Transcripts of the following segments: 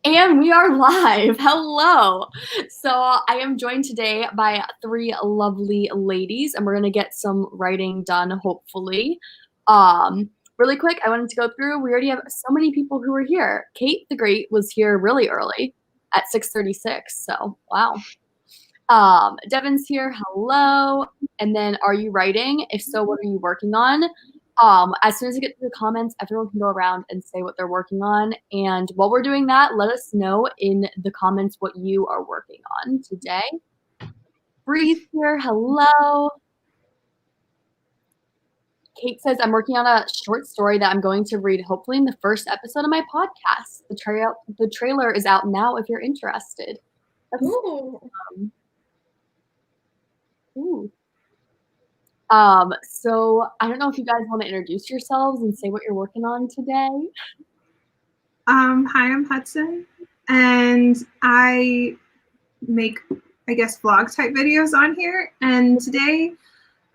And we are live. Hello. So I am joined today by three lovely ladies, and we're going to get some writing done, hopefully. Really quick, I wanted to go through. We already have so many people who are here. Kate the Great was here really early at 6:36. So, wow. Devin's here. Hello. And then, are you writing? If so, what are you working on? As soon as we get to the comments, everyone can go around and say what they're working on. And while we're doing that, let us know in the comments what you are working on today. Bree's here. Hello. Kate says, I'm working on a short story that I'm going to read hopefully in the first episode of my podcast. The trailer is out now if you're interested. That's Ooh. So I don't know if you guys want to introduce yourselves and say what you're working on today. Hi, I'm Hudson, and I make, I guess, vlog type videos on here. And today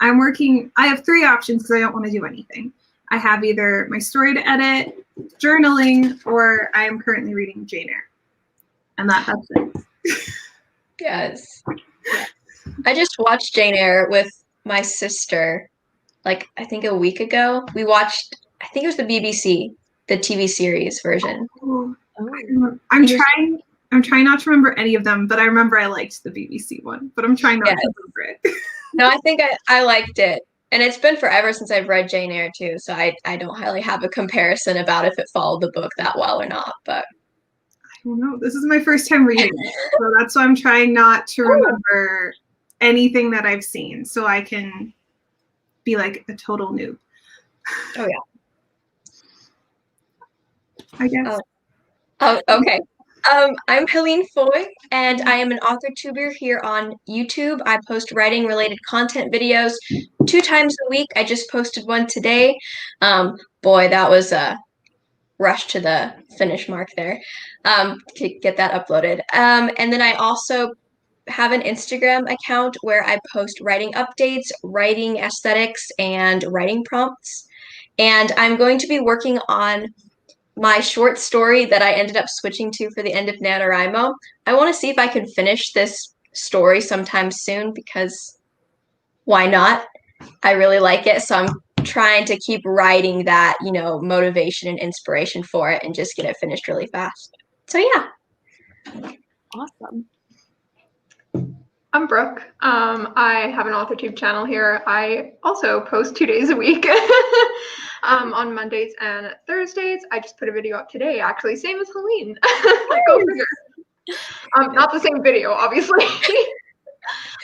I have three options because I don't want to do anything. I have either my story to edit, journaling, or I am currently reading Jane Eyre. And that's it. Yes. I just watched Jane Eyre with my sister, like, I think a week ago. We watched, I think it was the BBC, the TV series version. I'm trying not to remember any of them, but I remember I liked the BBC one, but I'm trying not to remember it. No, I think I liked it. And it's been forever since I've read Jane Eyre too, so I don't really have a comparison about if it followed the book that well or not, but I don't know. This is my first time reading it, so that's why I'm trying not to remember anything that I've seen, so I can be like a total noob. Oh yeah. I guess. Oh, okay. I'm Helene Foy, and I am an author tuber here on YouTube. I post writing related content videos 2 times a week. I just posted one today. Boy, that was a rush to the finish mark there to get that uploaded. And then I also have an Instagram account where I post writing updates, writing aesthetics, and writing prompts. And I'm going to be working on my short story that I ended up switching to for the end of NaNoWriMo. I want to see if I can finish this story sometime soon because why not? I really like it. So I'm trying to keep writing that, motivation and inspiration for it and just get it finished really fast. So yeah. Awesome. I'm Brooke. I have an AuthorTube channel here. I also post 2 days a week on Mondays and Thursdays. I just put a video up today, actually, same as Helene. Go figure. Not the same video, obviously.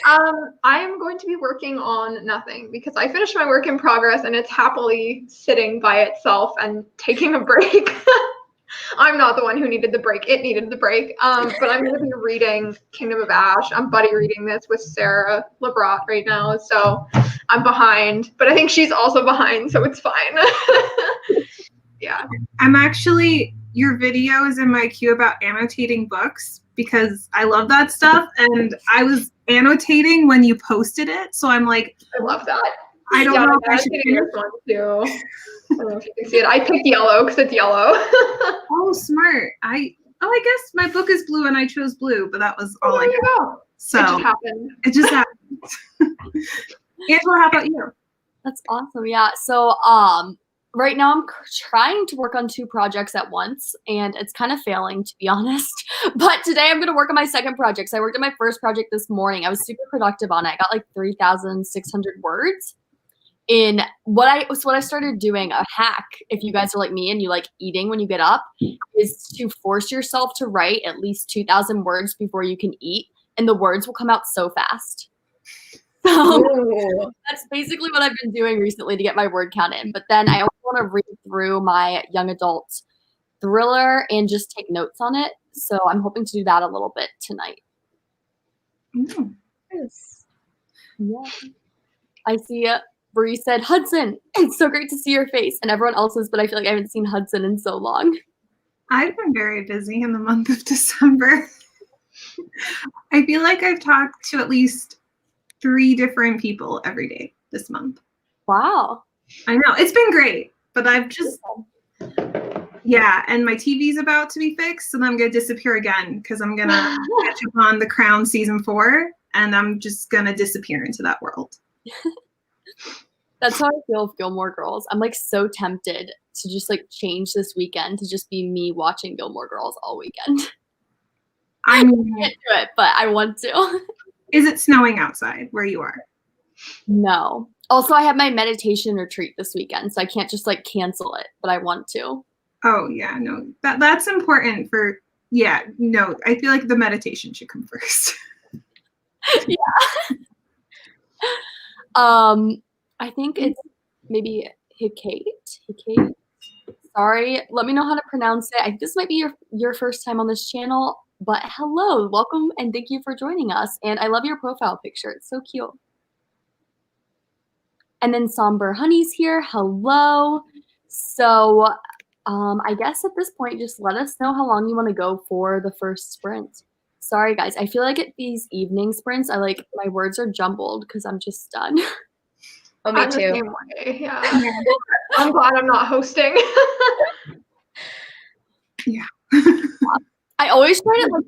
I am going to be working on nothing because I finished my work in progress and it's happily sitting by itself and taking a break. I'm not the one who needed the break. It needed the break. But I'm going to be reading Kingdom of Ash. I'm buddy reading this with Sara Lubratt right now. So I'm behind. But I think she's also behind, so it's fine. Yeah. Your video is in my queue about annotating books because I love that stuff. And I was annotating when you posted it. So I'm like, I love that. I don't know if I should do this one too. I don't know if you can see it. I picked yellow because it's yellow. Oh, smart. I guess my book is blue and I chose blue, but that was all I you go. So it just happened. Angela, how about you? That's awesome. Yeah. So right now I'm trying to work on 2 projects at once, and it's kind of failing, to be honest. But today I'm going to work on my second project. So I worked on my first project this morning. I was super productive on it. I got like 3,600 words. In what I started doing, a hack, if you guys are like me and you like eating when you get up, is to force yourself to write at least 2,000 words before you can eat, and the words will come out so fast. So that's basically what I've been doing recently to get my word count in. But then I also want to read through my young adult thriller and just take notes on it. So I'm hoping to do that a little bit tonight. Yes. Yeah. I see Bree said, Hudson, it's so great to see your face. And everyone else's, but I feel like I haven't seen Hudson in so long. I've been very busy in the month of December. I feel like I've talked to at least 3 different people every day this month. Wow. I know. It's been great, but I've just Yeah, and my TV's about to be fixed, and I'm gonna disappear again because I'm gonna catch up on The Crown season 4, and I'm just gonna disappear into that world. That's how I feel with Gilmore Girls. I'm like so tempted to just like change this weekend to just be me watching Gilmore Girls all weekend. I I mean, can't do it, but I want to. is it snowing outside where you are? No. Also, I have my meditation retreat this weekend, so I can't just like cancel it, but I want to. Oh yeah, no, that's important for. Yeah, no, I feel like the meditation should come first. Yeah. I think it's maybe Hectate. Hectate. Sorry, let me know how to pronounce it. I think this might be your first time on this channel, but hello, welcome, and thank you for joining us. And I love your profile picture. It's so cute. And then Somber Honey's here. Hello. So I guess at this point, just let us know how long you want to go for the first sprint. Sorry, guys. I feel like at these evening sprints, my words are jumbled because I'm just done. Oh, me I'm the too. same way, yeah. I'm glad I'm not hosting. Yeah. I always try to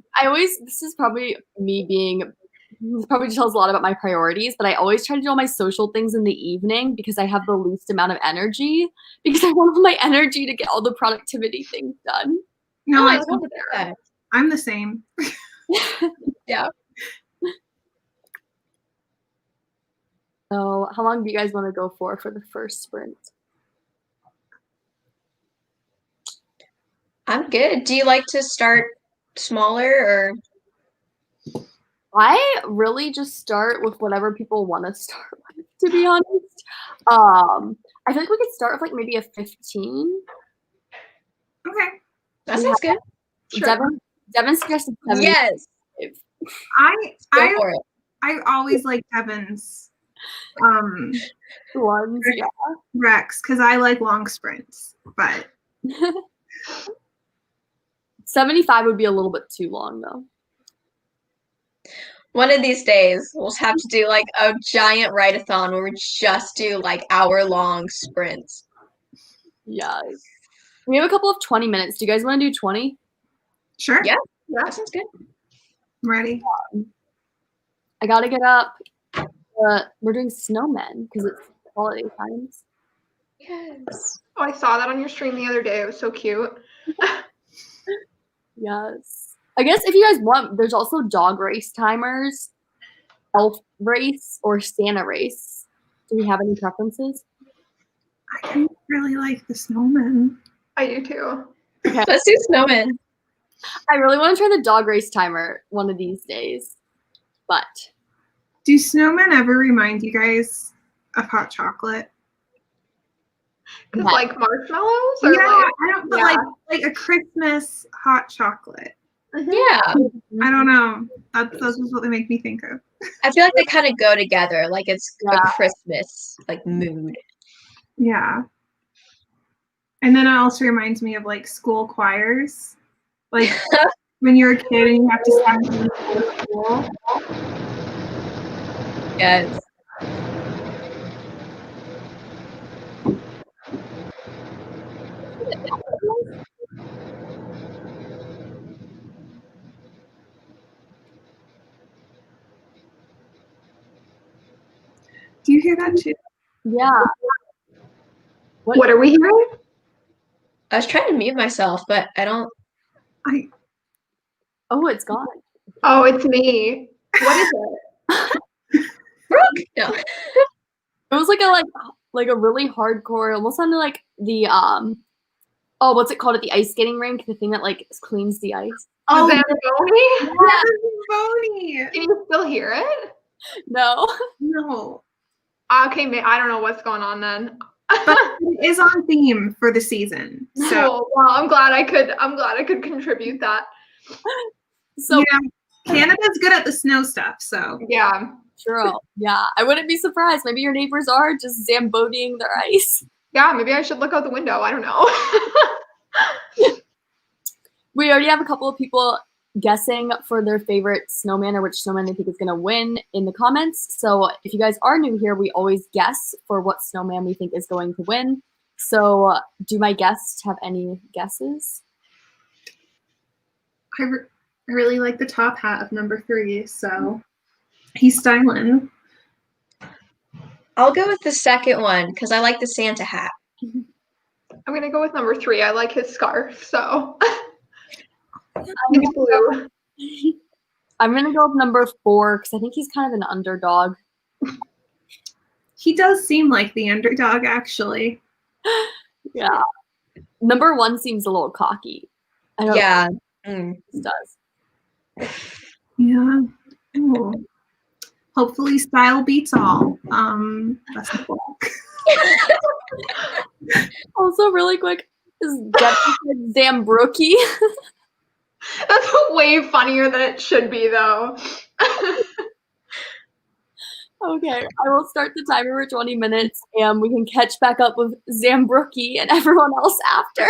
this is probably me being, this probably tells a lot about my priorities, but I always try to do all my social things in the evening because I have the least amount of energy because I want all my energy to get all the productivity things done. No, I love that. I'm the same. Yeah. So how long do you guys want to go for the first sprint? I'm good. Do you like to start smaller or? I really just start with whatever people want to start with, to be honest. I feel like we could start with like maybe a 15. Okay. That sounds good. Sure. Devin suggested 7. Yes. I Go for it. I always like Devin's Ones, yeah. Rex because I like long sprints, but 75 would be a little bit too long though. One of these days, we'll have to do like a giant write-a-thon where we just do like hour-long sprints. Yes. We have a couple of 20 minutes. Do you guys want to do 20? sure. Yeah. That sounds good. I'm ready. I gotta get up. We're doing snowmen because it's holiday times. Yes. Oh, I saw that on your stream the other day. It was so cute. Yes. I guess if you guys want, there's also dog race timers, elf race, or Santa race. Do we have any preferences? I do really like the snowman. I do too. Okay. Let's do snowman. I really want to try the dog race timer one of these days, but Do snowmen ever remind you guys of hot chocolate? Because Yeah. like marshmallows or Yeah, like I don't. But yeah. like a Christmas hot chocolate. Yeah. I don't know. That's just what they make me think of. I feel like they kind of go together. Like it's Yeah. a Christmas like mood. Yeah. And then it also reminds me of like school choirs. Like when you're a kid and you have to sing to school. Yes. Do you hear that too? yeah. What are we hearing? I was trying to mute myself, but I don't. Oh, it's gone. Oh, it's me. What is it? Brooke. No. It was like a really hardcore, almost sounded like the oh, what's it called at the ice skating rink? The thing that like cleans the ice. Oh, Zamboni? Zamboni. Can you still hear it? No. No. Okay, I don't know what's going on then. But it is on theme for the season. So Cool. Well, I'm glad I could contribute that. So you know, Canada's good at the snow stuff, so Yeah. true. Yeah, I wouldn't be surprised. Maybe your neighbors are just zambodying their ice. Yeah, maybe I should look out the window. I don't know. We already have a couple of people guessing for their favorite snowman or which snowman they think is going to win in the comments. So if you guys are new here, we always guess for what snowman we think is going to win. So, do my guests have any guesses? I really like the top hat of number 3, so he's styling. I'll go with the second one because I like the Santa hat. I'm gonna go with number 3. I like his scarf, so it's blue. I'm gonna go with number 4 because I think he's kind of an underdog. He does seem like the underdog, actually. Yeah. Number 1 seems a little cocky. I don't Yeah. know if he does. Yeah. Ooh. Hopefully style beats all. Best of luck. Also, really quick, is Devin Zambrookie? That's way funnier than it should be, though. Okay, I will start the timer for 20 minutes, and we can catch back up with Zambrookie and everyone else after.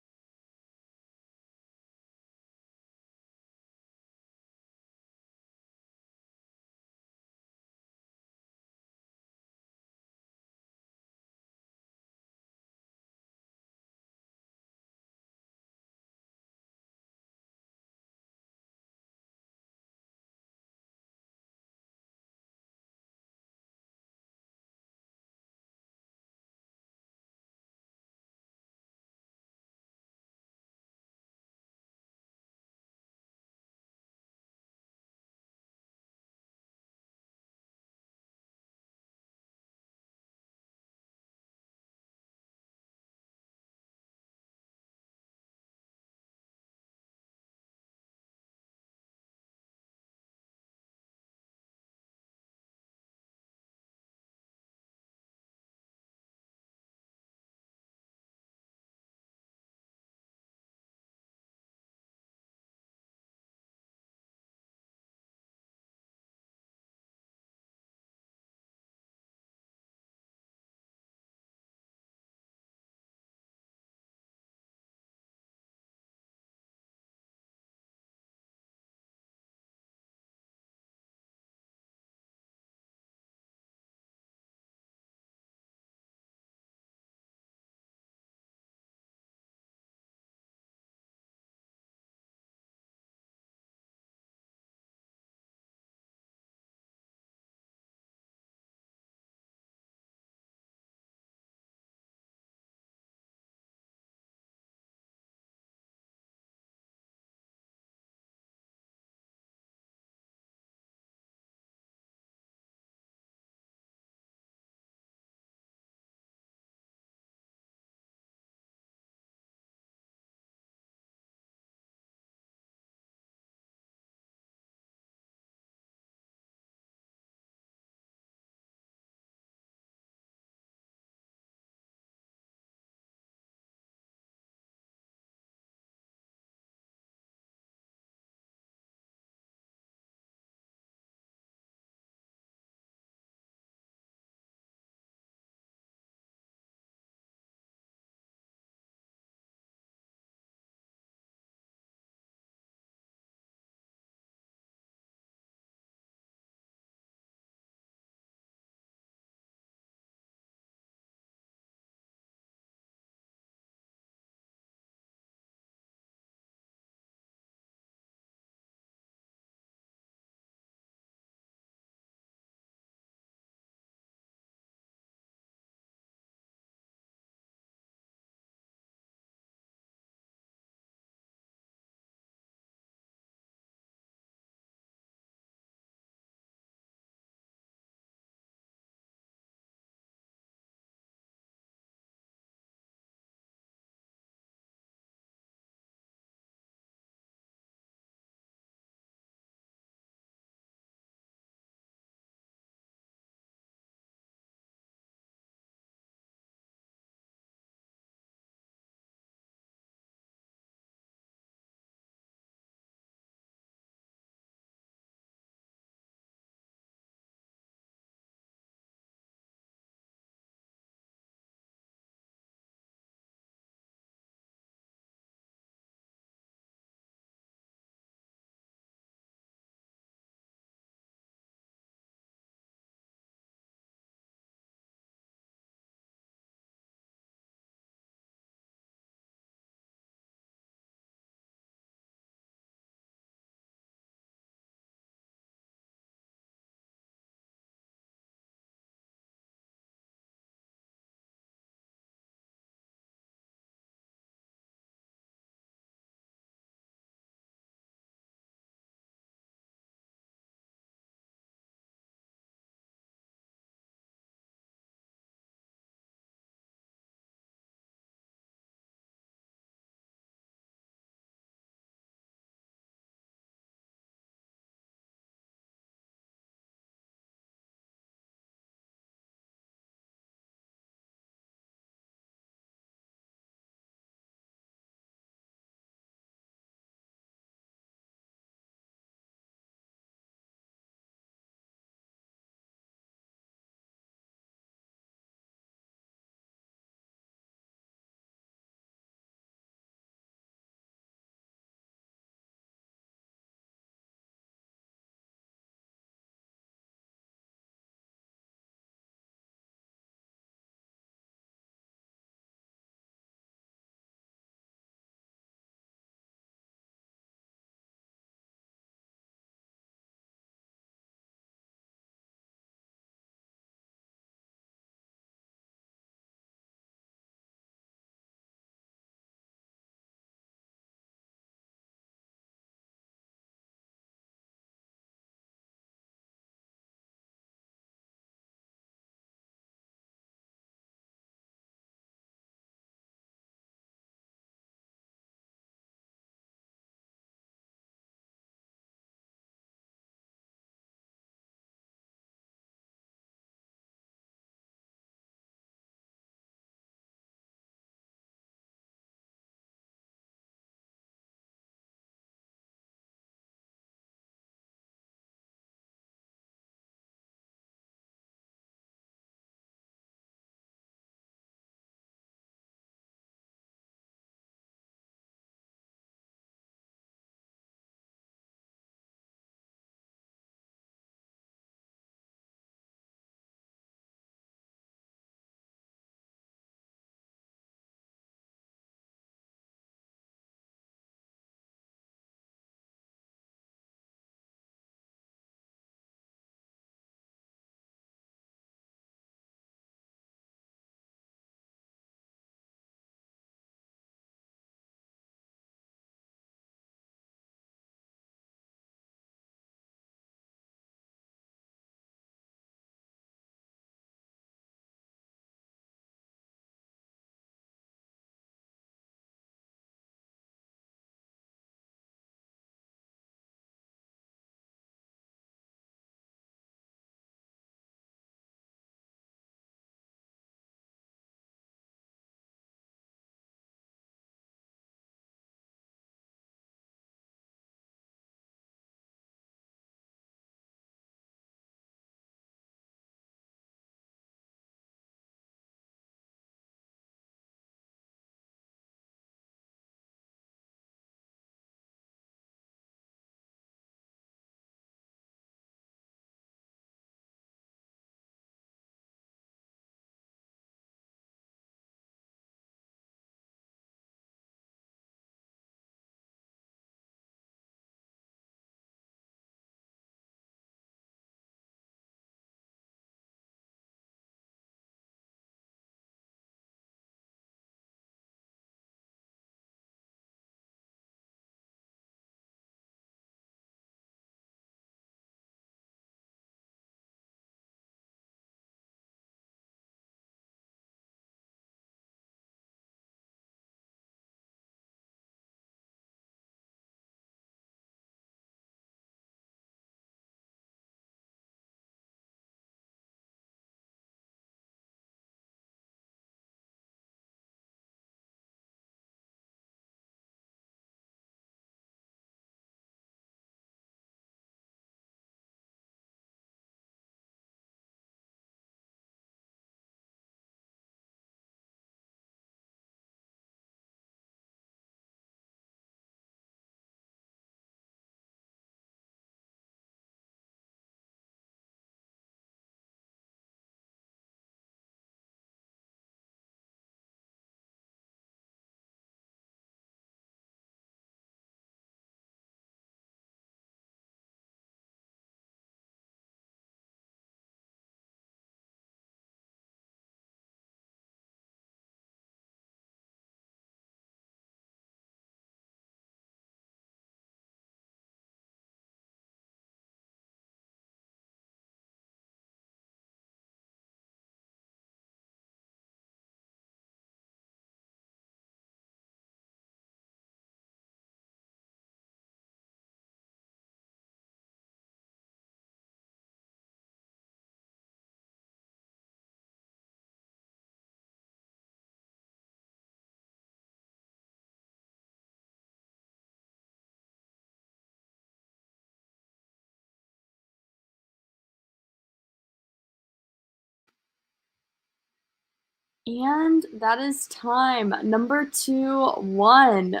And that is time. Number 2 won.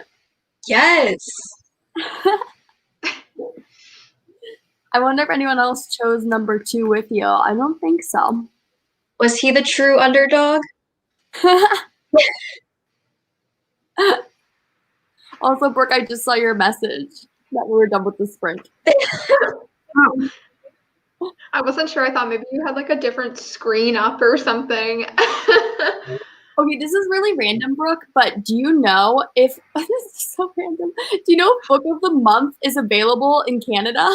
Yes. I wonder if anyone else chose number 2 with you. I don't think so. Was he the true underdog? Also, Brooke, I just saw your message that we were done with the sprint. Oh, I wasn't sure. I thought maybe you had like a different screen up or something. Okay, this is really random, Brooke, but do you know if this is so random? Do you know if Book of the Month is available in Canada?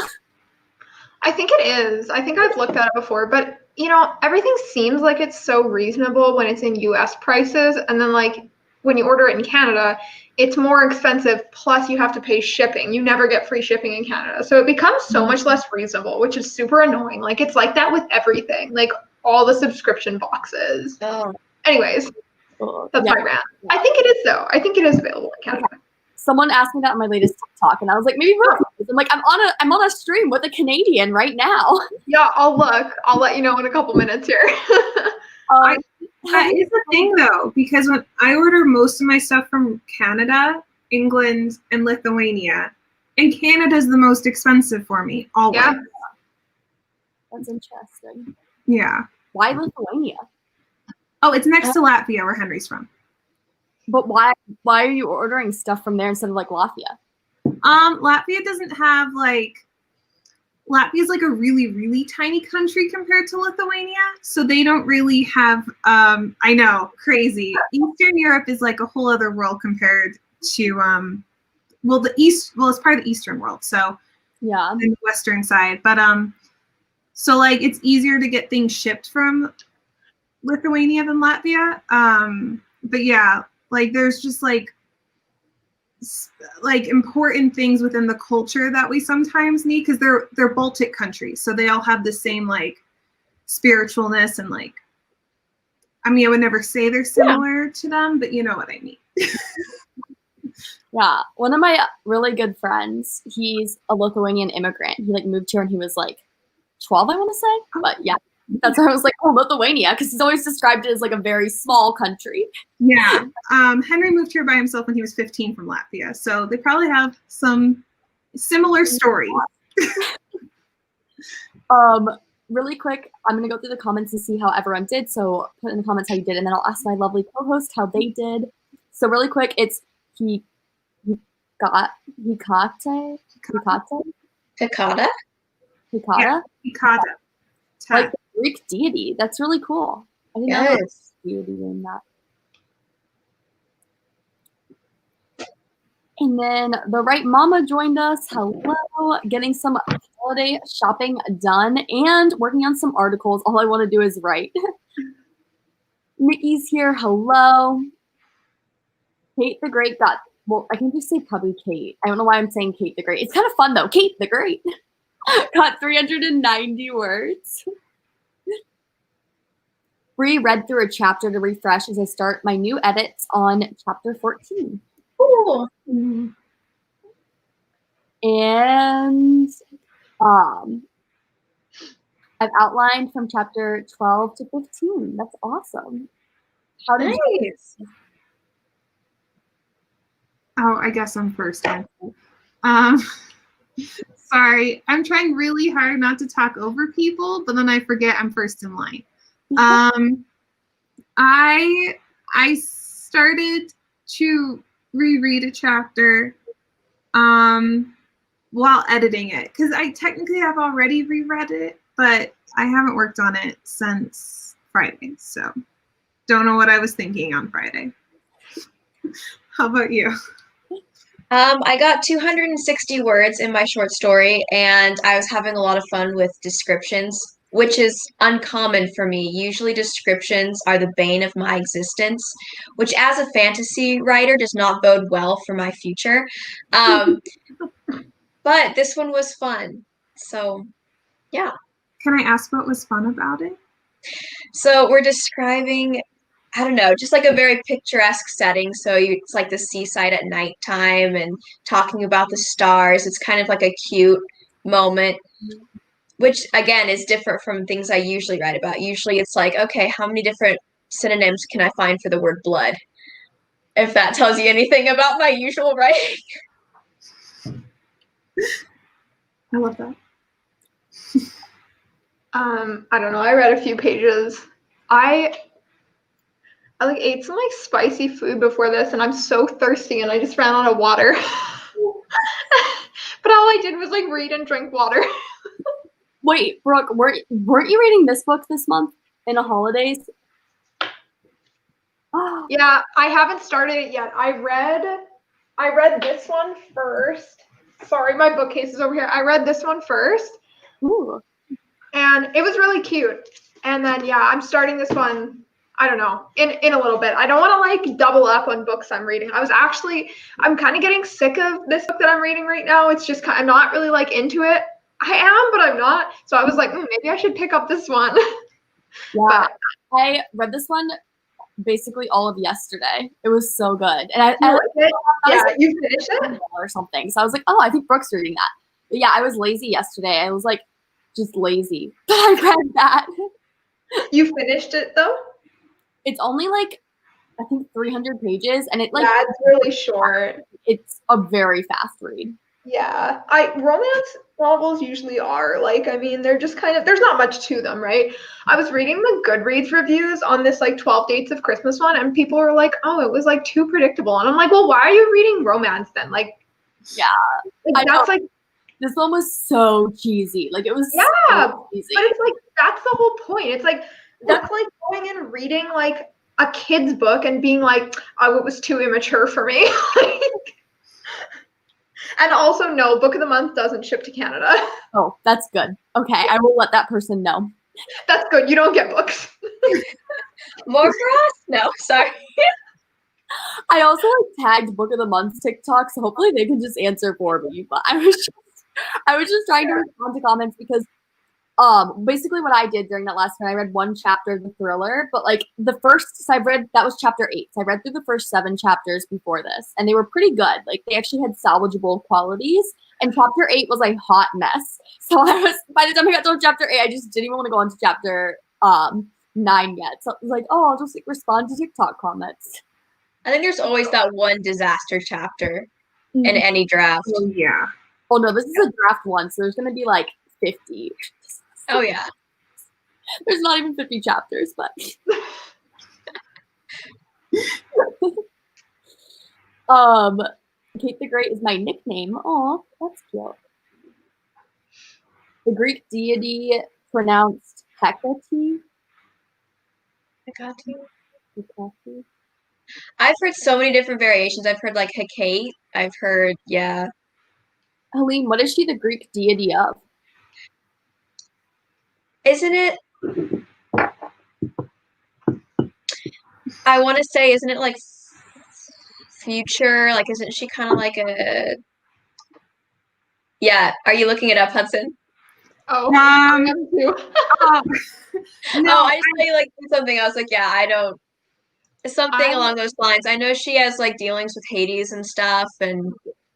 I think it is. I think I've looked at it before, but you know, everything seems like it's so reasonable when it's in US prices, and then like when you order it in Canada, it's more expensive, plus you have to pay shipping. You never get free shipping in Canada. So it becomes so much less reasonable, which is super annoying. Like it's like that with everything, like all the subscription boxes. Oh. Anyways, that's my rant. I think it is though. I think it is available in Canada. Okay. Someone asked me that in my latest TikTok, and I was like, maybe Brooke. I'm like, I'm on a stream with a Canadian right now. Yeah, I'll look. I'll let you know in a couple minutes here. that is the thing though, because when I order most of my stuff from Canada, England, and Lithuania, and Canada's the most expensive for me, always. Yeah. That's interesting. Yeah. Why Lithuania? Oh, it's next to Latvia, where Henry's from. But why are you ordering stuff from there instead of like Latvia? Latvia doesn't have like, Latvia's like a really, really tiny country compared to Lithuania. So they don't really have, I know, crazy. Eastern Europe is like a whole other world compared to, it's part of the Eastern world. So yeah, the Western side. But, so like it's easier to get things shipped from Lithuania than Latvia. But yeah, like there's just like important things within the culture that we sometimes need, because they're Baltic countries, so they all have the same like spiritualness and like, I mean, I would never say they're similar to them, but you know what I mean. Yeah, one of my really good friends, he's a Lithuanian immigrant. He like moved here when he was like 12, I want to say. But yeah, that's why I was like, oh, Lithuania, because he's always described it as like a very small country. Yeah. Henry moved here by himself when he was 15 from Latvia, so they probably have some similar stories. Really quick, I'm gonna go through the comments and see how everyone did. So put in the comments how you did, and then I'll ask my lovely co-host how they did. So really quick, it's Hecate. Yeah, Hecate. Like the Greek deity. That's really cool. I didn't know there was a deity in that. And then the right mama joined us. Hello. Getting some holiday shopping done and working on some articles. All I want to do is write. Nikki's here. Hello. Kate the Great got, well, I can just say probably Kate. I don't know why I'm saying Kate the Great. It's kind of fun though. Kate the Great got 390 words. Bree read through a chapter to refresh as I start my new edits on chapter 14. Cool. And I've outlined from chapter 12 to 15. That's awesome. How did you? Oh, I guess I'm first. Sorry, I'm trying really hard not to talk over people, but then I forget I'm first in line. I started to reread a chapter while editing it, because I technically have already reread it, but I haven't worked on it since Friday, so don't know what I was thinking on Friday. How about you? I got 260 words in my short story, and I was having a lot of fun with descriptions, which is uncommon for me. Usually descriptions are the bane of my existence, which as a fantasy writer does not bode well for my future. But this one was fun. So, yeah. Can I ask what was fun about it? So we're describing, I don't know, just like a very picturesque setting. So it's like the seaside at nighttime and talking about the stars. It's kind of like a cute moment, which again is different from things I usually write about. Usually it's like, okay, how many different synonyms can I find for the word blood? If that tells you anything about my usual writing. I love that. I don't know. I read a few pages. I like ate some like spicy food before this, and I'm so thirsty, and I just ran out of water. But all I did was like read and drink water. Wait, Brooke, weren't you reading this book this month in the holidays? Oh, Yeah, I haven't started it yet. I read this one first. Sorry, my bookcase is over here. I read this one first, ooh. and it was really cute. And then yeah, I'm starting this one. I don't know, in a little bit. I don't want to like double up on books I'm reading. I'm kind of getting sick of this book that I'm reading right now. It's just I'm not really like into it. I am, but I'm not. So I was like, maybe I should pick up this one. Yeah, I read this one basically all of yesterday. It was so good, and Yeah, you finished it or something. So I was like, oh, I think Brooke's reading that. But yeah, I was lazy yesterday. I was like, just lazy, but I read that. You finished it though? It's only like I think 300 pages, and it like That's really short. it's a very fast read. Yeah, romance novels usually are like, I mean, they're just kind of, there's not much to them, right? I was reading the Goodreads reviews on this like 12 Dates of Christmas one, and people were like, oh, it was like too predictable. And I'm like, well, why are you reading romance then? Like, Yeah, that's like, this one was so cheesy. Like it was so cheesy. But it's like, that's the whole point. It's like, that's like going and reading like a kid's book and being like, oh, it was too immature for me. And also, no, Book of the Month doesn't ship to Canada. Oh, that's good. Okay, I will let that person know. That's good. You don't get books. More for us? No, sorry. I also like tagged Book of the Month TikTok, so hopefully they can just answer for me. But I was just trying to respond to comments because basically what I did during that last one, I read one chapter of the thriller, but like that was chapter 8. So I read through the first 7 chapters before this, and they were pretty good. Like they actually had salvageable qualities. And chapter 8 was a hot mess. So by the time I got to chapter 8, I just didn't even want to go on to chapter 9 yet. So I was like, oh, I'll just like respond to TikTok comments. I think there's always that one disaster chapter in any draft. Oh, yeah. Oh no, this is a draft one, so there's gonna be like 50. Oh yeah. There's not even 50 chapters, but Kate the Great is my nickname. Oh, that's cute. The Greek deity pronounced Hectate. Hecate. I've heard so many different variations. I've heard like Hecate. I've heard, yeah. Helene, what is she the Greek deity of? Isn't it? I want to say, isn't it like future? Like, isn't she kind of like a? Yeah. Are you looking it up, Hudson? Oh, no, Oh, I just say like something else. Like, yeah, I don't. Something along those lines. I know she has like dealings with Hades and stuff, and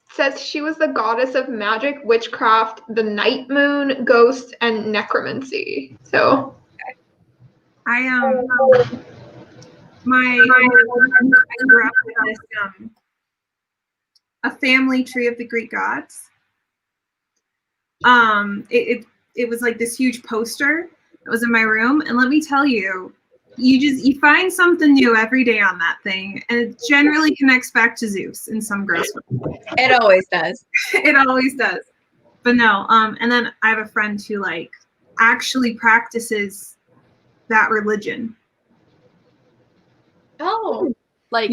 says she was the goddess of magic, witchcraft, the night moon, ghosts, and necromancy. So, I grew up with this a family tree of the Greek gods. It was like this huge poster that was in my room, and let me tell you, you find something new every day on that thing, and it generally connects back to Zeus in some gross way. It always does. It always does. But no, and then I have a friend who like actually practices that religion. Oh, like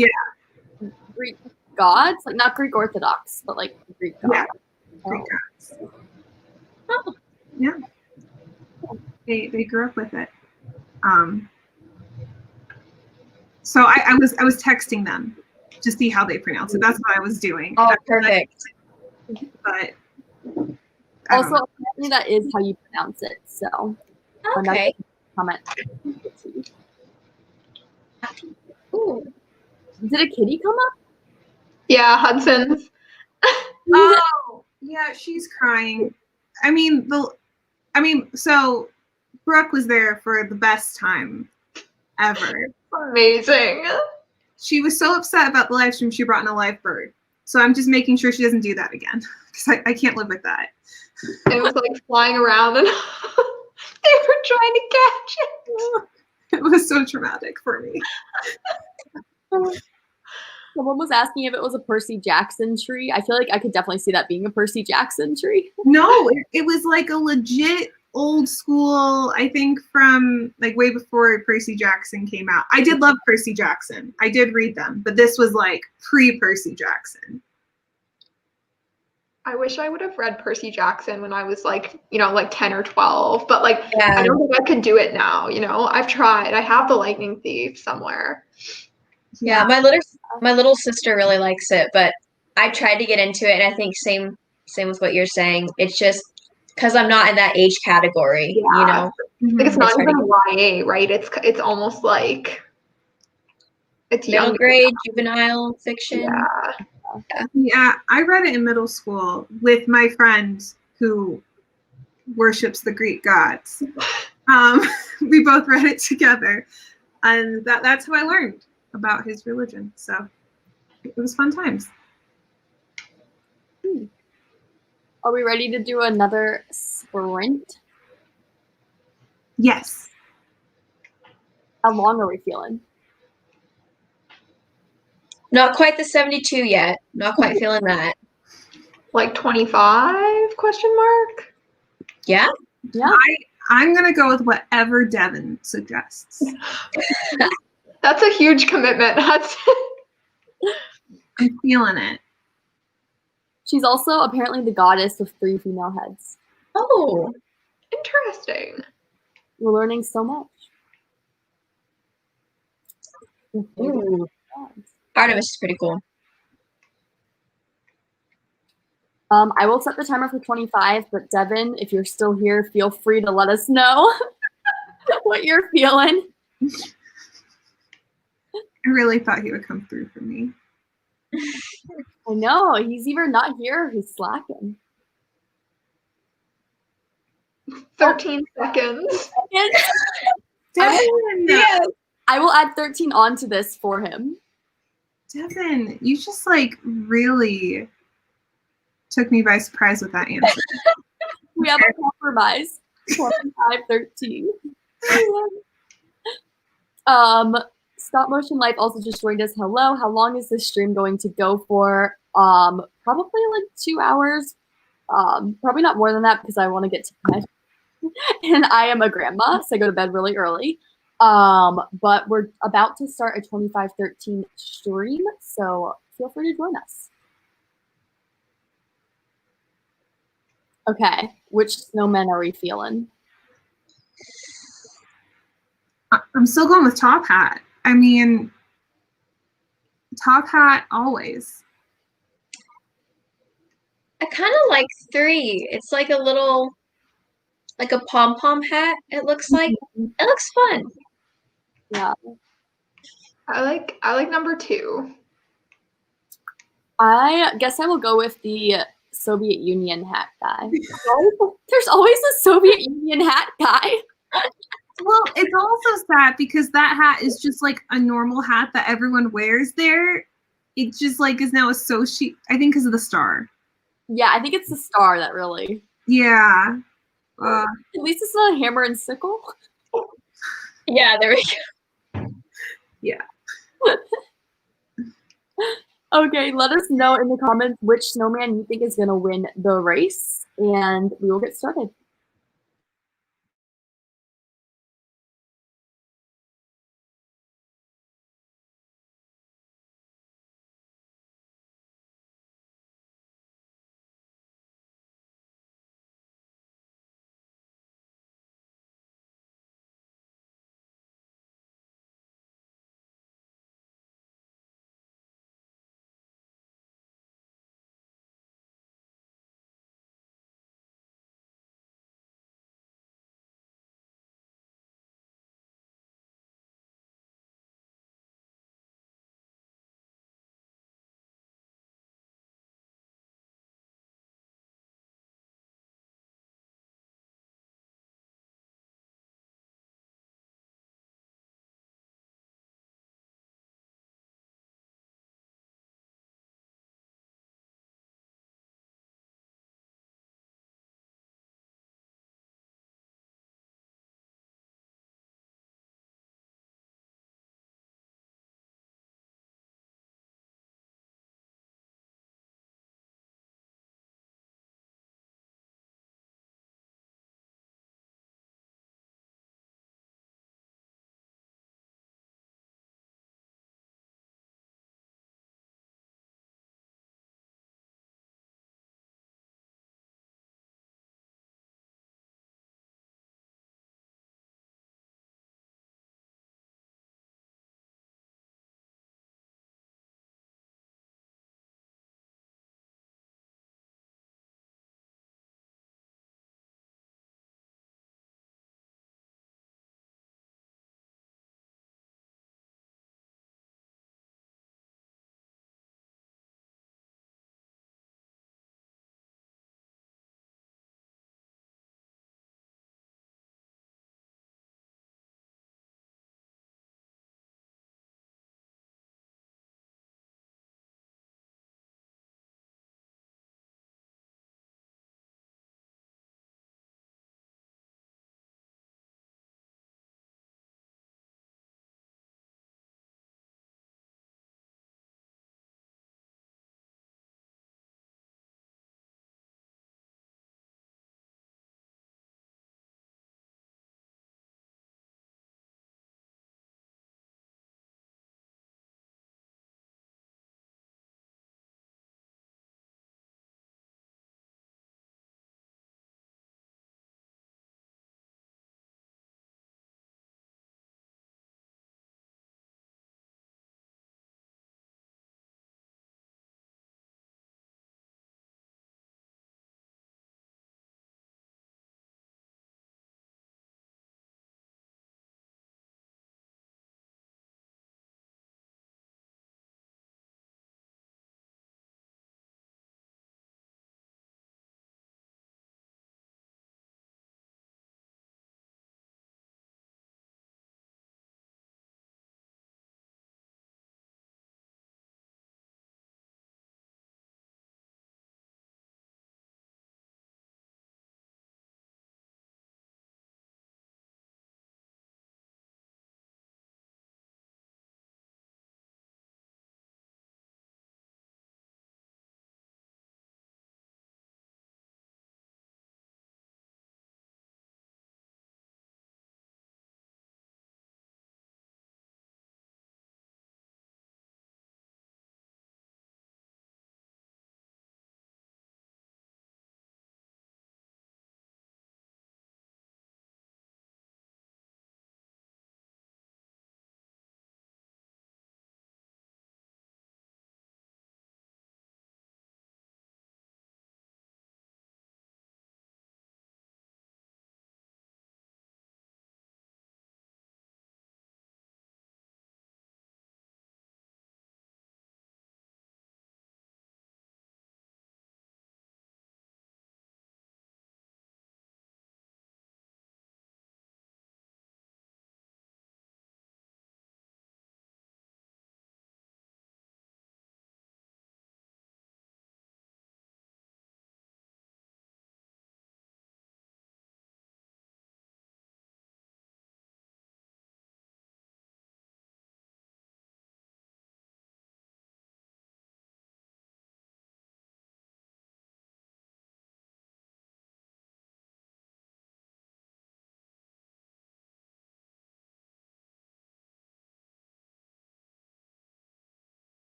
Greek gods, like not Greek Orthodox, but like Greek gods. Yeah, Greek gods. Oh. Yeah, they grew up with it. So I was texting them to see how they pronounce it. That's what I was doing. Oh, perfect. But also, apparently that is how you pronounce it. So okay. Comment. Ooh. Did a kitty come up? yeah, Hudson's. Oh, yeah, she's crying. So Brooke was there for the best time ever. Amazing. She was so upset about the live stream she brought in a live bird. So I'm just making sure she doesn't do that again. Because I can't live with that. It was like flying around and they were trying to catch it. It was so traumatic for me. Someone was asking if it was a Percy Jackson tree. I feel like I could definitely see that being a Percy Jackson tree. No, it was like a legit old school, I think from like way before Percy Jackson came out. I did love Percy Jackson. I did read them, but this was like pre-Percy Jackson. I wish I would have read Percy Jackson when I was like, like 10 or 12, but like, I don't think I could do it now. I've tried. I have The Lightning Thief somewhere. Yeah, my little sister really likes it, but I tried to get into it, and I think same with what you're saying. It's just because I'm not in that age category, Like it's not even YA, right? It's almost like it's middle grade juvenile fiction. Yeah, I read it in middle school with my friend who worships the Greek gods. We both read it together, and that's how I learned about his religion. So it was fun times. Are we ready to do another sprint? Yes. How long are we feeling? Not quite the 72 yet. Not quite feeling that. Like 25 question mark? Yeah? Yeah. I'm gonna go with whatever Devin suggests. That's a huge commitment, Hudson. I'm feeling it. She's also apparently the goddess with 3 female heads. Oh, interesting. We're learning so much. Ooh. Artemis is pretty cool. I will set the timer for 25, but Devin, if you're still here, feel free to let us know what you're feeling. I really thought he would come through for me. I know, he's either not here or he's slacking. 13 seconds. I will add 13 onto this for him. Devin, you just like really took me by surprise with that answer. We have a compromise. 25, 13. Stop Motion Life also just joined us. Hello. How long is this stream going to go for? Probably like 2 hours. Probably not more than that because I want to get to bed. And I am a grandma, so I go to bed really early. But we're about to start a 25-13 stream, so feel free to join us. Okay, which snowmen are we feeling? I'm still going with Top Hat. I mean, Top Hat always. I kind of like 3. It's like a little, like a pom-pom hat, it looks like. It looks fun. Yeah. I like number 2. I guess I will go with the Soviet Union hat guy. There's always a Soviet Union hat guy. Well, it's also sad because that hat is just like a normal hat that everyone wears there. It just like is now associated, I think, because of the star. Yeah, I think it's the star that really. Yeah. At least it's not a hammer and sickle. Yeah, there we go. Yeah. Okay, let us know in the comments which snowman you think is going to win the race, and we will get started.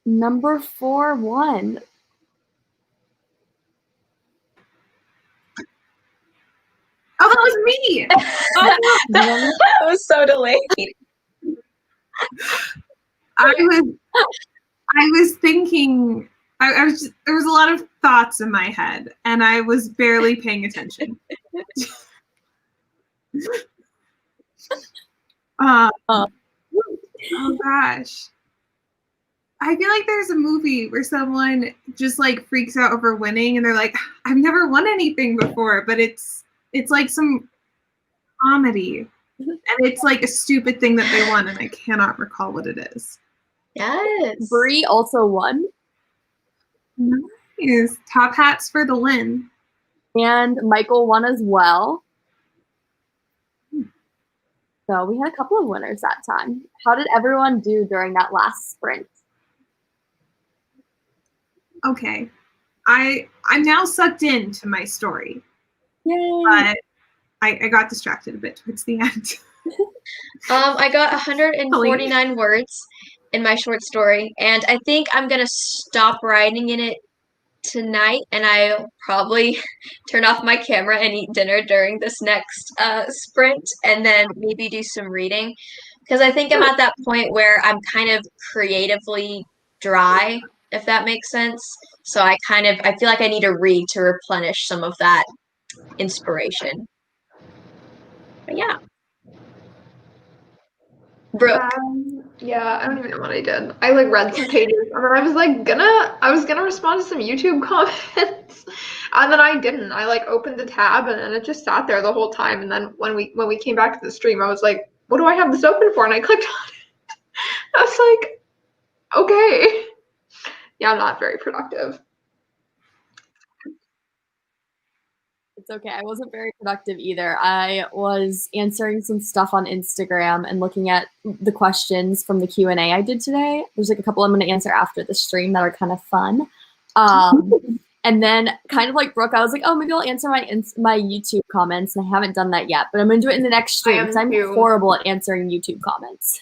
Number 4 won. Oh, that was me. Oh, That was so delayed. I was thinking. I was just, there was a lot of thoughts in my head, and I was barely paying attention. Oh gosh. I feel like there's a movie where someone just like freaks out over winning and they're like, I've never won anything before, but it's like some comedy. And it's like a stupid thing that they won, and I cannot recall what it is. Yes. Bree also won. Nice. Top hats for the win. And Michael won as well. So we had a couple of winners that time. How did everyone do during that last sprint? Okay. I'm now sucked into my story. Yay! But I got distracted a bit towards the end. I got 149 words in my short story, and I think I'm gonna stop writing in it tonight, and I'll probably turn off my camera and eat dinner during this next sprint, and then maybe do some reading, because I think I'm at that point where I'm kind of creatively dry, if that makes sense. So I feel like I need to read to replenish some of that inspiration. But yeah. Brooke. Yeah, I don't even know what I did. I like read some pages, and then I was gonna respond to some YouTube comments, and then I didn't. I like opened the tab, and then it just sat there the whole time. And then when we came back to the stream, I was like, "What do I have this open for?" And I clicked on it. I was like, "Okay." Yeah, I'm not very productive. It's okay. I wasn't very productive either. I was answering some stuff on Instagram and looking at the questions from the Q&A I did today. There's like a couple I'm going to answer after the stream that are kind of fun. And then kind of like Brooke, I was like, oh, maybe I'll answer my YouTube comments. And I haven't done that yet, but I'm going to do it in the next stream because I'm horrible at answering YouTube comments.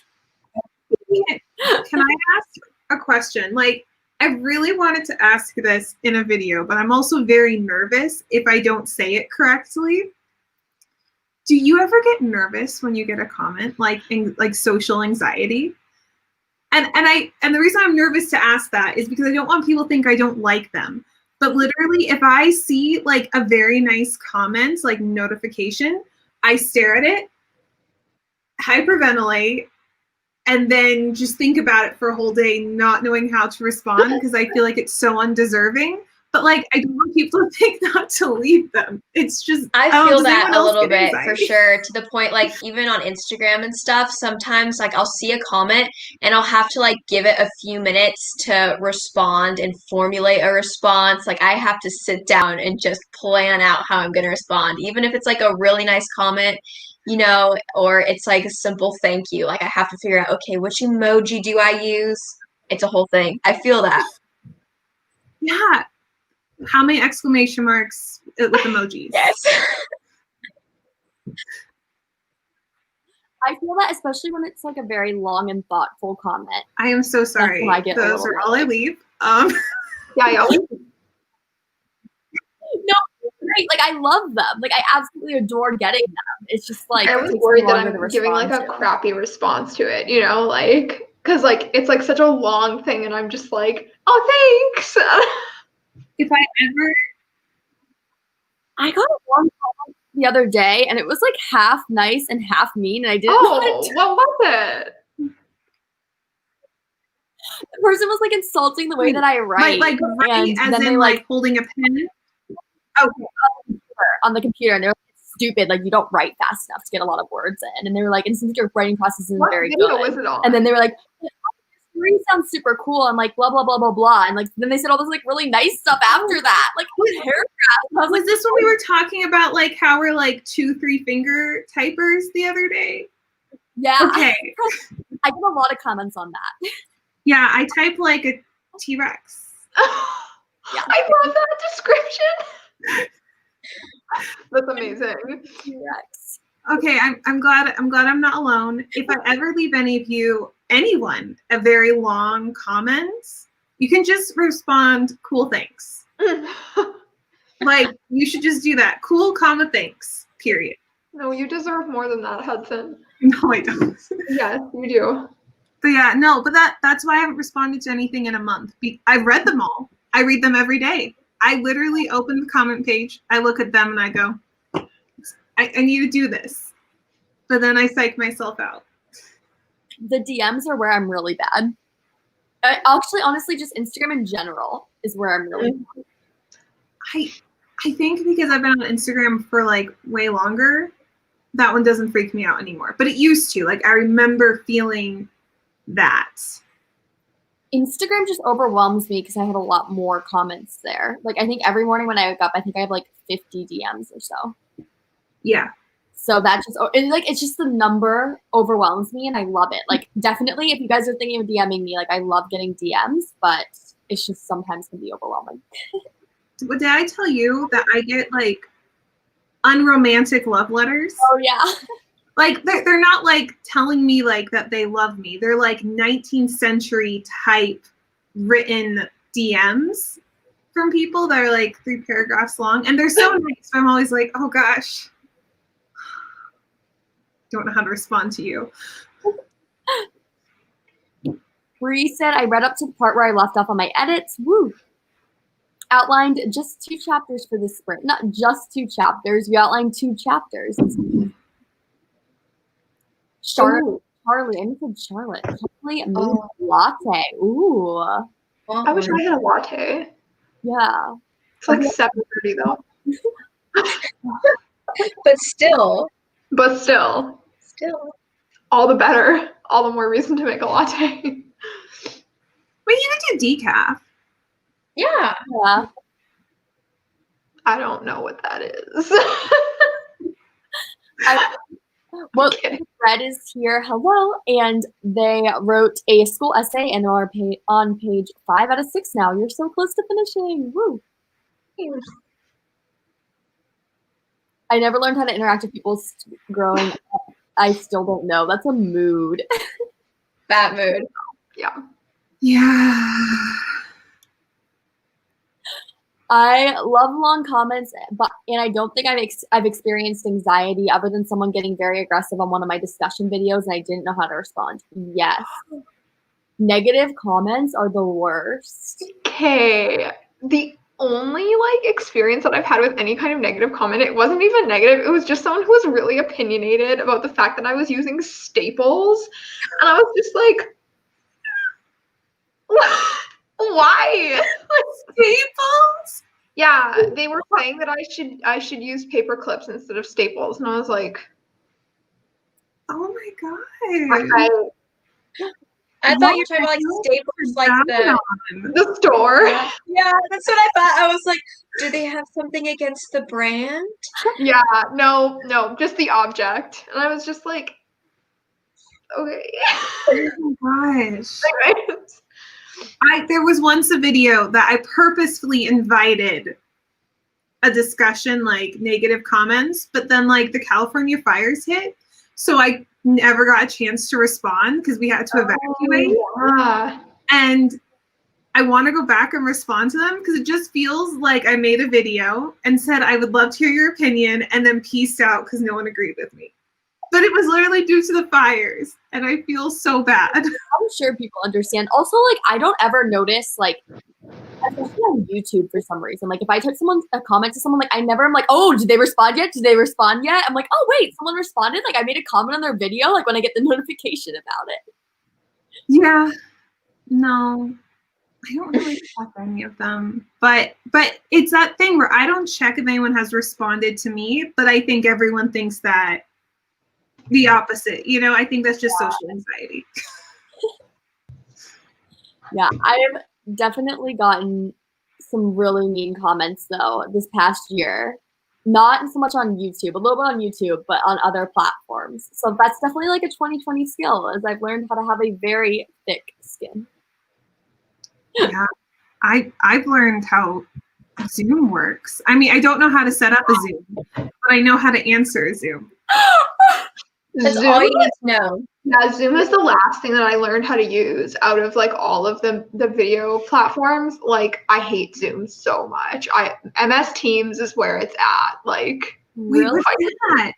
Can I ask a question? Like, I really wanted to ask this in a video, but I'm also very nervous if I don't say it correctly. Do you ever get nervous when you get a comment, like social anxiety? And the reason I'm nervous to ask that is because I don't want people to think I don't like them. But literally, if I see like a very nice comment, like notification, I stare at it, hyperventilate, and then just think about it for a whole day, not knowing how to respond because I feel like it's so undeserving. But like, I don't want people to think not to leave them. It's just I feel that a little bit for sure, to the point like even on Instagram and stuff, sometimes like I'll see a comment and I'll have to like give it a few minutes to respond and formulate a response. Like I have to sit down and just plan out how I'm gonna respond, even if it's like a really nice comment, you know, or it's like a simple thank you. Like I have to figure out, okay, which emoji do I use? It's a whole thing. I feel that. Yeah. How many exclamation marks with emojis? Yes. I feel that especially when it's like a very long and thoughtful comment. I am so sorry. Those are all I leave. Yeah, I always. No, great. Like I love them. Like I absolutely adore getting them. It's just like I was worried that I'm giving like a crappy response to it, you know, like because like it's like such a long thing, and I'm just like, oh, thanks. If I got a long comment the other day, and it was like half nice and half mean, and I didn't what was it? The person was like insulting the way that I write. Like right, and as then in they like holding a pen? Okay. On the computer, and they're like, stupid, like you don't write fast enough to get a lot of words in. And they were like, and since your writing process isn't very good. Was it on? And then they were like, Bree sounds super cool, and like blah blah blah blah blah, and like then they said all this like really nice stuff after that, like paragraph. Was this when we were talking about like how we're like 2-3 finger typers the other day? Yeah. Okay. I get a lot of comments on that. Yeah, I type like a T-Rex. Yeah, I love that description. That's amazing. T-Rex. Okay, I'm glad I'm not alone. If I ever leave anyone a very long comment, You can just respond cool thanks. Like, you should just do that. Cool, comma, thanks, period. No, you deserve more than that, Hudson. No, I don't. Yes, you do. But yeah, no, but that's why I haven't responded to anything in a month. I've read them all. I read them every day. I literally open the comment page, I look at them, and I go, I need to do this. But then I psych myself out. The DMs are where I'm really bad. Actually, honestly, just Instagram in general is where I'm really bad. I think because I've been on Instagram for like way longer, that one doesn't freak me out anymore. But it used to. Like, I remember feeling that. Instagram just overwhelms me because I have a lot more comments there. Like, I think every morning when I wake up, I think I have like 50 DMs or so. Yeah. So that just, it's just the number overwhelms me, and I love it. Like, definitely, if you guys are thinking of DMing me, like, I love getting DMs, but it's just sometimes can be overwhelming. But did I tell you that I get like unromantic love letters? Oh yeah. Like, they're not like telling me like that they love me. They're like 19th century type written DMs from people that are like 3 paragraphs long, and they're so nice. I'm always like, oh gosh, don't know how to respond to you. Bree said, I read up to the part where I left off on my edits. Woo. Outlined just 2 chapters for this sprint. Not just 2 chapters. We outlined 2 chapters. Charlotte. Charlie. I said Charlotte. Charlie made a latte. Ooh. I wish I had a latte. Yeah. It's like 7:30 though. But still. All the better. All the more reason to make a latte. Wait, you can do decaf. Yeah. Yeah. I don't know what that is. Well, Fred is here. Hello. And they wrote a school essay and are on page 5 out of 6 now. You're so close to finishing. Woo. I never learned how to interact with people growing up. I still don't know. That's a mood. That mood. Yeah. Yeah. I love long comments, and I don't think I've experienced anxiety other than someone getting very aggressive on one of my discussion videos, and I didn't know how to respond. Yes. Negative comments are the worst. Okay. The only like experience that I've had with any kind of negative comment, it wasn't even negative. It was just someone who was really opinionated about the fact that I was using staples, and I was just like, why? Staples? Yeah, they were saying that I should use paper clips instead of staples, and I was like, oh my god. I thought you were talking about like staples, like the store. Yeah, that's what I thought. I was like, do they have something against the brand? Yeah, no, just the object. And I was just like, okay. Oh my gosh. There was once a video that I purposefully invited a discussion, like negative comments, but then like the California fires hit, so I never got a chance to respond because we had to evacuate. Yeah. And I want to go back and respond to them because it just feels like I made a video and said I would love to hear your opinion and then pieced out because no one agreed with me. But it was literally due to the fires, and I feel so bad. I'm sure people understand. Also, like, I don't ever notice, like, especially on YouTube for some reason. Like, if I took a comment to someone, like, I never am like, oh, did they respond yet? Did they respond yet? I'm like, oh, wait, someone responded? Like, I made a comment on their video, like, when I get the notification about it. Yeah. No. I don't really check any of them. But it's that thing where I don't check if anyone has responded to me, but I think everyone thinks that the opposite, I think that's just social anxiety. Yeah, I've definitely gotten some really mean comments though this past year. Not so much on YouTube, a little bit on YouTube, but on other platforms. So that's definitely like a 2020 skill, as I've learned how to have a very thick skin. Yeah, I've learned how Zoom works. I mean, I don't know how to set up a Zoom, but I know how to answer a Zoom. That's all you need to know. Yeah, Zoom is the last thing that I learned how to use out of like all of the video platforms. Like I hate Zoom so much. MS Teams is where it's at. Like Wait, what's that?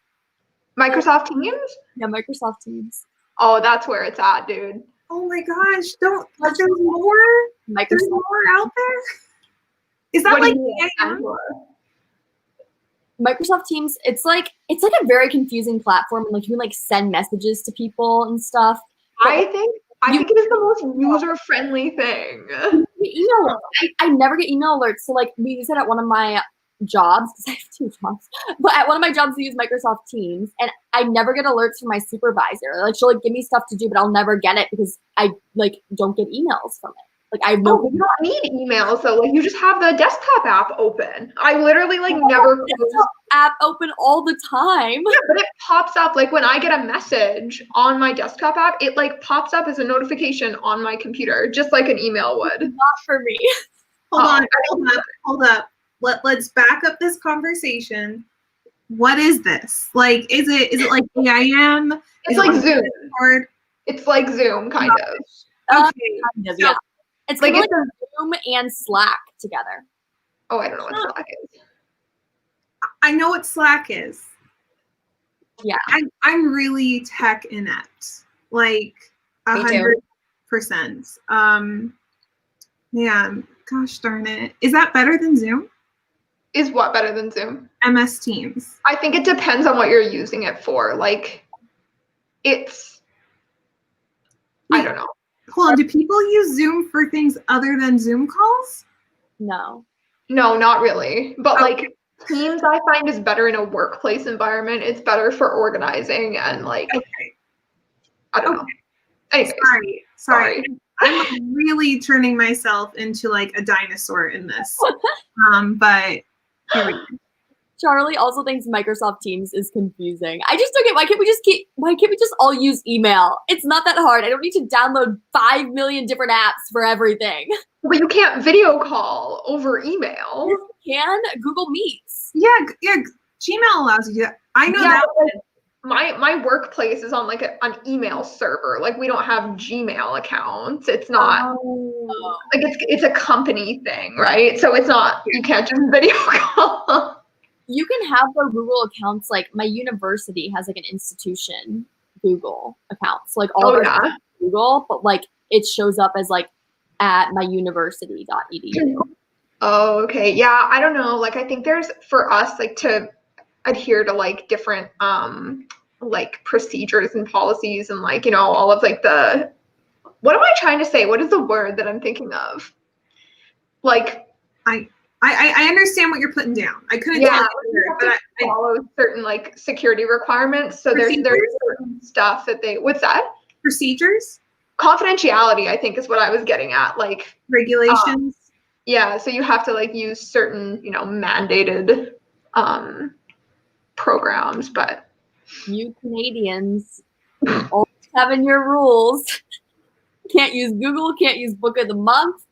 Microsoft Teams? Yeah, Microsoft Teams. Oh, that's where it's at, dude. Oh my gosh, there's more? There's Microsoft. more out there? Is that What do like you mean, AI? Angela? Microsoft Teams, it's like a very confusing platform, and like you can like send messages to people and stuff. I think it is the most user-friendly thing. Email alerts. I never get email alerts. So like we use it at one of my jobs because I have 2 jobs. But at one of my jobs we use Microsoft Teams, and I never get alerts from my supervisor. Like she'll like give me stuff to do, but I'll never get it because I like don't get emails from it. Like I have no. You don't need emails though. Like you just have the desktop app open. I literally like never close desktop app open all the time. Yeah, but it pops up like when I get a message on my desktop app, it like pops up as a notification on my computer, just like an email would. Not for me. Hold up. Let's back up this conversation. What is this? Like, is it like AIM? It's like Zoom. It's like Zoom, kind of. Okay. Kind of, yeah. It's like it's Zoom and Slack together. Oh, I don't know what Slack is. I know what Slack is. Yeah. I'm really tech inept. Like 100%. Yeah. Gosh darn it. Is that better than Zoom? Is what better than Zoom? MS Teams. I think it depends on what you're using it for. Like, I don't know. Hold on. Do people use Zoom for things other than Zoom calls? No. No, not really. But like Teams, I find is better in a workplace environment. It's better for organizing and like, I don't know. Anyways, sorry. I'm really turning myself into like a dinosaur in this. But here we go. Charlie also thinks Microsoft Teams is confusing. I just don't get why can't we just all use email? It's not that hard. I don't need to download 5 million different apps for everything. But you can't video call over email. You can. Google Meets. Yeah, Gmail allows you to do that. I know that. My workplace is on like an email server. Like we don't have Gmail accounts. It's not like it's a company thing, right? So it's not, you can't just video call. You can have the Google accounts. Like my university has like an institution Google accounts. Like all Google, but like it shows up as like at myuniversity.edu. Oh, okay. Yeah, I don't know. Like I think there's for us like to adhere to like different like procedures and policies and like, you know, all of like what am I trying to say? What is the word that I'm thinking of? Like I understand what you're putting down. I couldn't tell you, but I follow certain like security requirements. So there's certain stuff that what's that? Procedures? Confidentiality, I think is what I was getting at. Like regulations. Yeah, so you have to like use certain, you know, mandated programs, but you Canadians always having your rules. Can't use Google, can't use Book of the Month.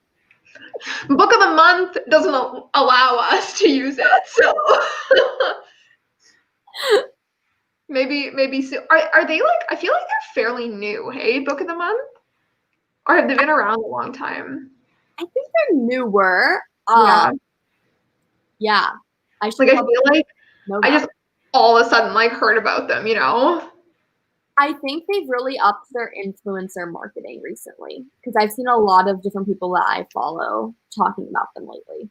Book of the Month doesn't allow us to use it, so maybe so. Are they like? I feel like they're fairly new. Hey, Book of the Month, or have they been around a long time? I think they're newer. Yeah. I feel like I just all of a sudden like heard about them. You know. I think they've really upped their influencer marketing recently because I've seen a lot of different people that I follow talking about them lately.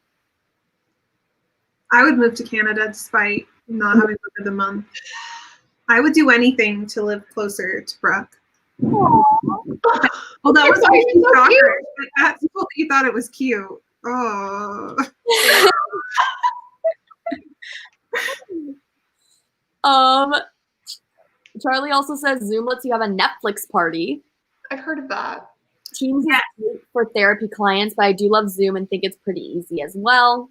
I would move to Canada despite not having Book of the Month. I would do anything to live closer to Brooke. Well, that was my daughter. That's cool that you thought it was cute. Oh. Charlie also says Zoom lets you have a Netflix party. I've heard of that. Teams is great for therapy clients, but I do love Zoom and think it's pretty easy as well.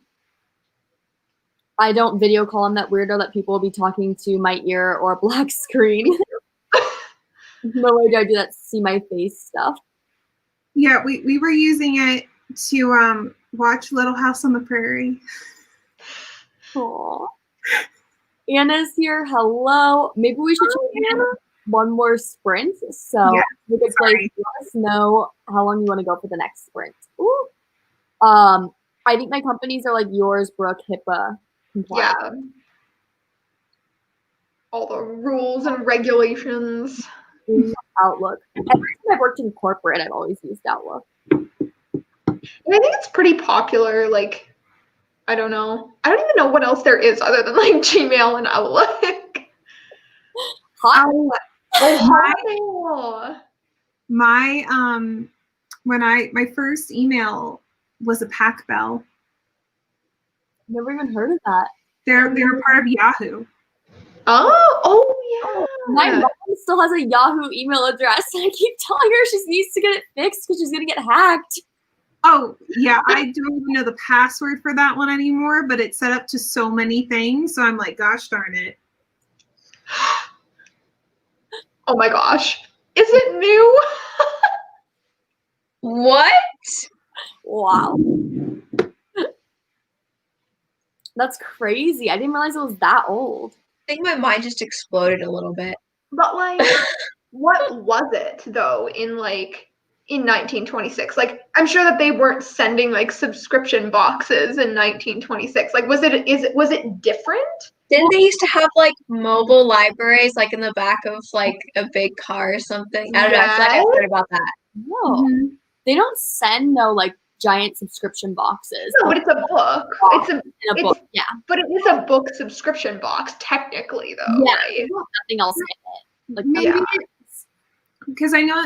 I don't video call. I'm that weirdo that people will be talking to my ear or a black screen. No way do I do that see my face stuff. Yeah, we were using it to watch Little House on the Prairie. Aww. Anna's here. Hello. Maybe we should check Anna. one more sprint. So Yeah, we could play. sorry. Let us know how long you want to go for the next sprint. Ooh. I think my companies are like yours, Brooke, HIPAA compliant. Yeah. All the rules and regulations. Outlook. Every time I've worked in corporate, I've always used Outlook. And I think it's pretty popular. Like, I don't know. I don't even know what else there is other than like Gmail and Outlook. Hot. Oh, My my first email was a pack bell. Never even heard of that. They're part of Yahoo. Oh yeah. My mom still has a Yahoo email address, and I keep telling her she needs to get it fixed because she's gonna get hacked. Oh yeah, I don't even know the password for that one anymore, but it's set up to so many things, so I'm like, gosh darn it. Oh my gosh. Is it new? What? Wow. That's crazy. I didn't realize it was that old. I think my mind just exploded a little bit. But like, what was it though in 1926? Like, I'm sure that they weren't sending like subscription boxes in 1926. Like, was it different? Didn't they used to have like mobile libraries like in the back of like a big car or something? I don't know. I feel like I've heard about that. No. Mm-hmm. They don't send like giant subscription boxes. No, but it's a book. It's in a book. Yeah. But it is a book subscription box, technically, though. Yeah. Right? Nothing else in it. Like Maybe Yeah. because I know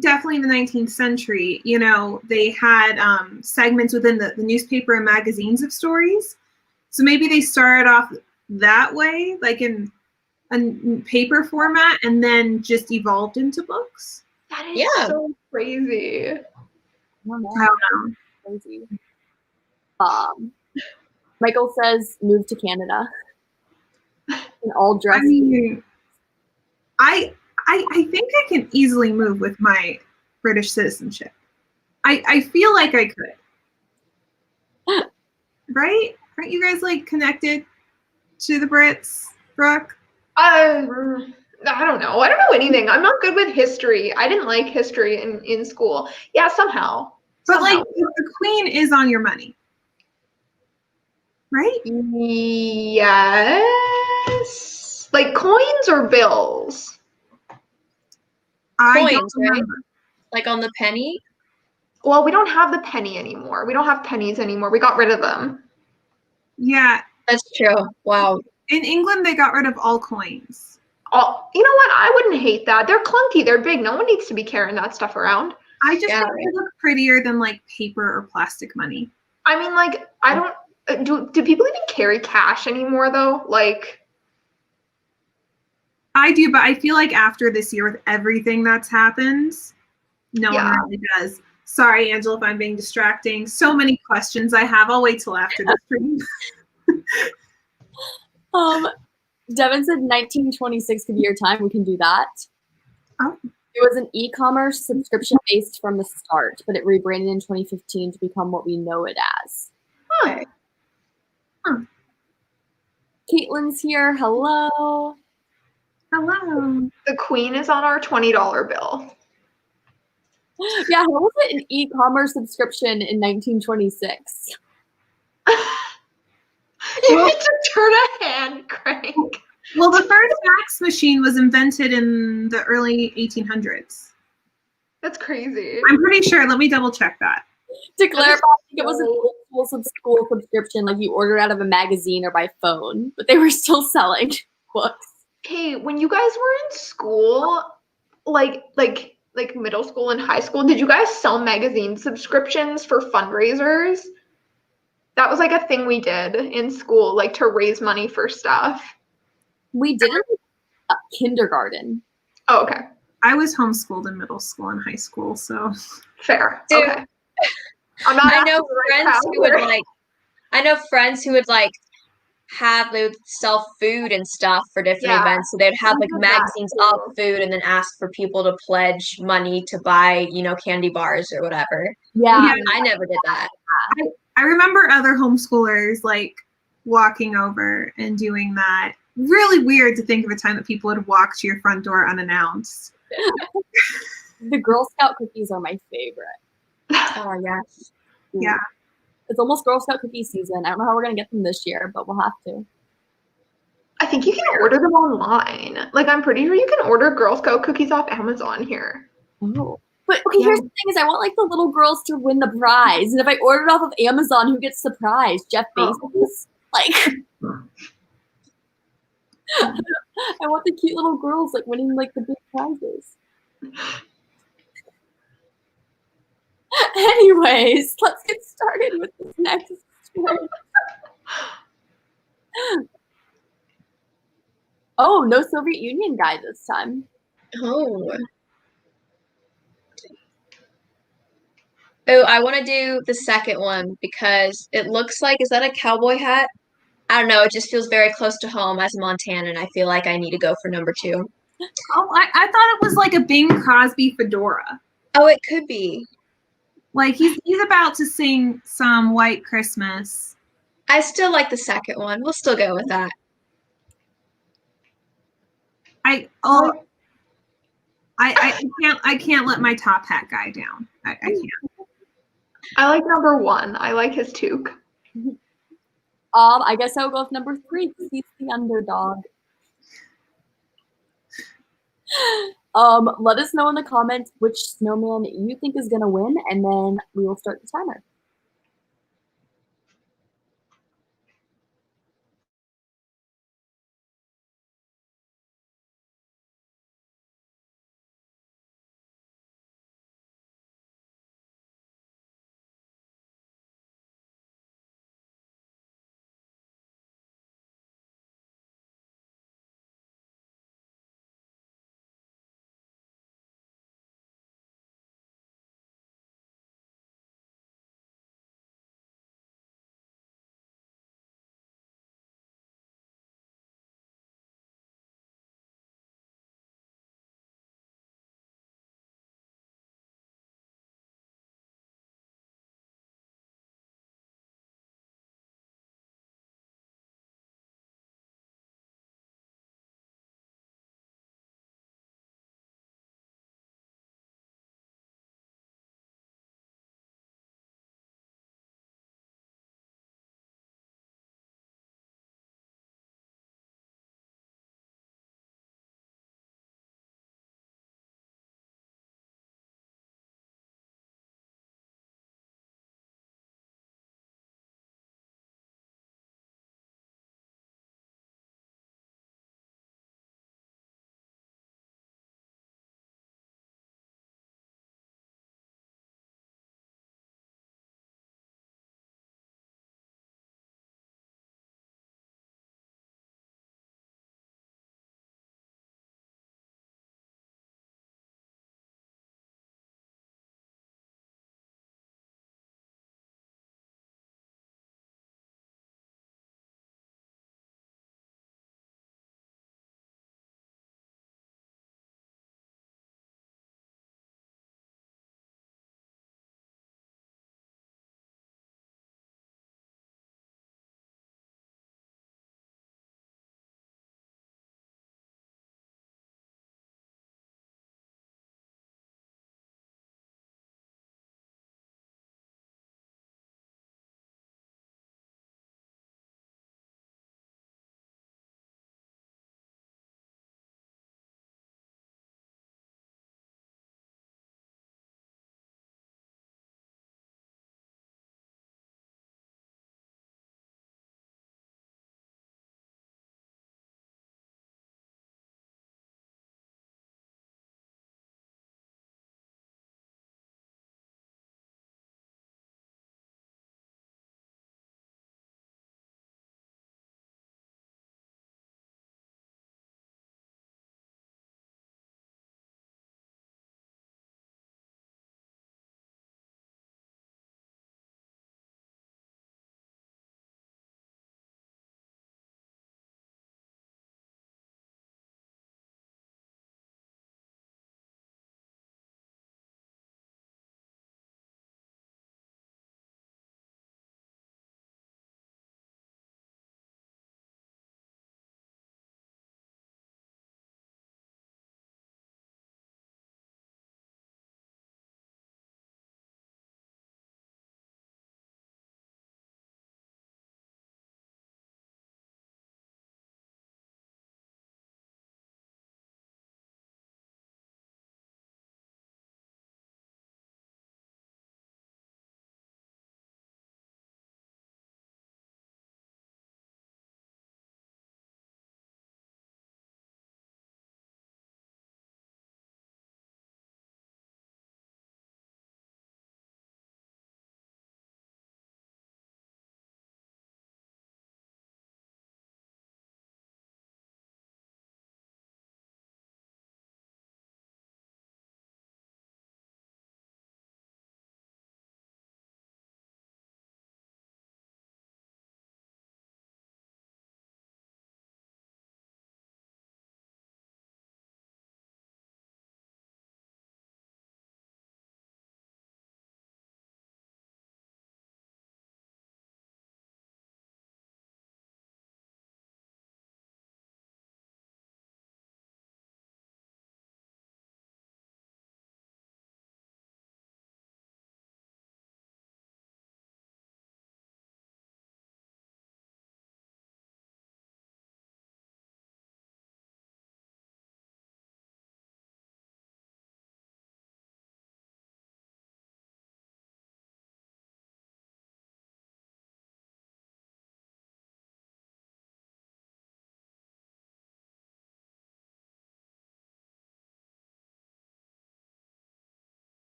definitely in the 19th century, you know, they had segments within the newspaper and magazines of stories. So maybe they started off that way, like in a paper format, and then just evolved into books. That is Yeah. so crazy. I don't know. I don't know. Crazy. Michael says move to Canada. In all dress. I mean, I think I can easily move with my British citizenship. I feel like I could. Right? Aren't you guys like connected to the Brits, Brooke? I don't know. I don't know anything. I'm not good with history. I didn't like history in school. Yeah, somehow. But like the Queen is on your money. Right? Yes. Like coins or bills? I don't Coins, right? remember. Like on the penny? Well, we don't have the penny anymore. We don't have pennies anymore. We got rid of them. Yeah. That's true. Wow. In England, they got rid of all coins. Oh, you know what? I wouldn't hate that. They're clunky. They're big. No one needs to be carrying that stuff around. I just Yeah, think they look prettier than like paper or plastic money. I mean, like, I don't. Do people even carry cash anymore though? Like, I do, but I feel like after this year with everything that's happened, no Yeah. one really does. Sorry, Angela, if I'm being distracting. So many questions I have. I'll wait till after the stream. Devin said 1926 could be your time. We can do that. Oh. It was an e-commerce subscription based from the start, but it rebranded in 2015 to become what we know it as. huh. Caitlin's here. Hello. Hello. The Queen is on our $20 bill. Yeah, how was it an e-commerce subscription in 1926? You need to turn a hand crank. Well, the first fax machine was invented in the early 1800s. That's crazy. I'm pretty sure. Let me double check that. To clarify, I think it was an old school subscription, like you ordered out of a magazine or by phone, but they were still selling books. Okay, when you guys were in school, like middle school and high school, did you guys sell magazine subscriptions for fundraisers? That was like a thing we did in school, like to raise money for stuff. We did it in kindergarten. Oh, okay. I was homeschooled in middle school and high school, so. Fair. Dude, Okay. I'm not I know asking the right friends who would crowd. they would sell food and stuff for different Yeah. events. So they'd have We like did that magazines too. of food and then ask for people to pledge money to buy, candy bars or whatever. Yeah. I never did that. I remember other homeschoolers like walking over and doing that. really weird to think of a time that people would walk to your front door unannounced. The Girl Scout cookies are my favorite. Oh, yes. Yeah. It's almost Girl Scout cookie season. I don't know how we're going to get them this year, but we'll have to. I think you can order them online. Like, I'm pretty sure you can order Girl Scout cookies off Amazon here. Oh. But okay, here's the thing: is I want like the little girls to win the prize, and if I order it off of Amazon, who gets the prize? Jeff Bezos? Like, I want the cute little girls like winning like the big prizes. Anyways, let's get started with this next story. Oh, no Soviet Union guy this time. Oh. Oh, I want to do the second one because it looks like, is that a cowboy hat? I don't know. It just feels very close to home as a Montanan. I feel like I need to go for number 2. Oh, I thought it was like a Bing Crosby fedora. Oh, it could be. Like he's about to sing some White Christmas. I still like the second one. We'll still go with that. I can't let my top hat guy down. I can't. I like number 1. I like his toque. I guess I'll go with number 3 because he's the underdog. Let us know in the comments which snowman you think is gonna win, and then we will start the timer.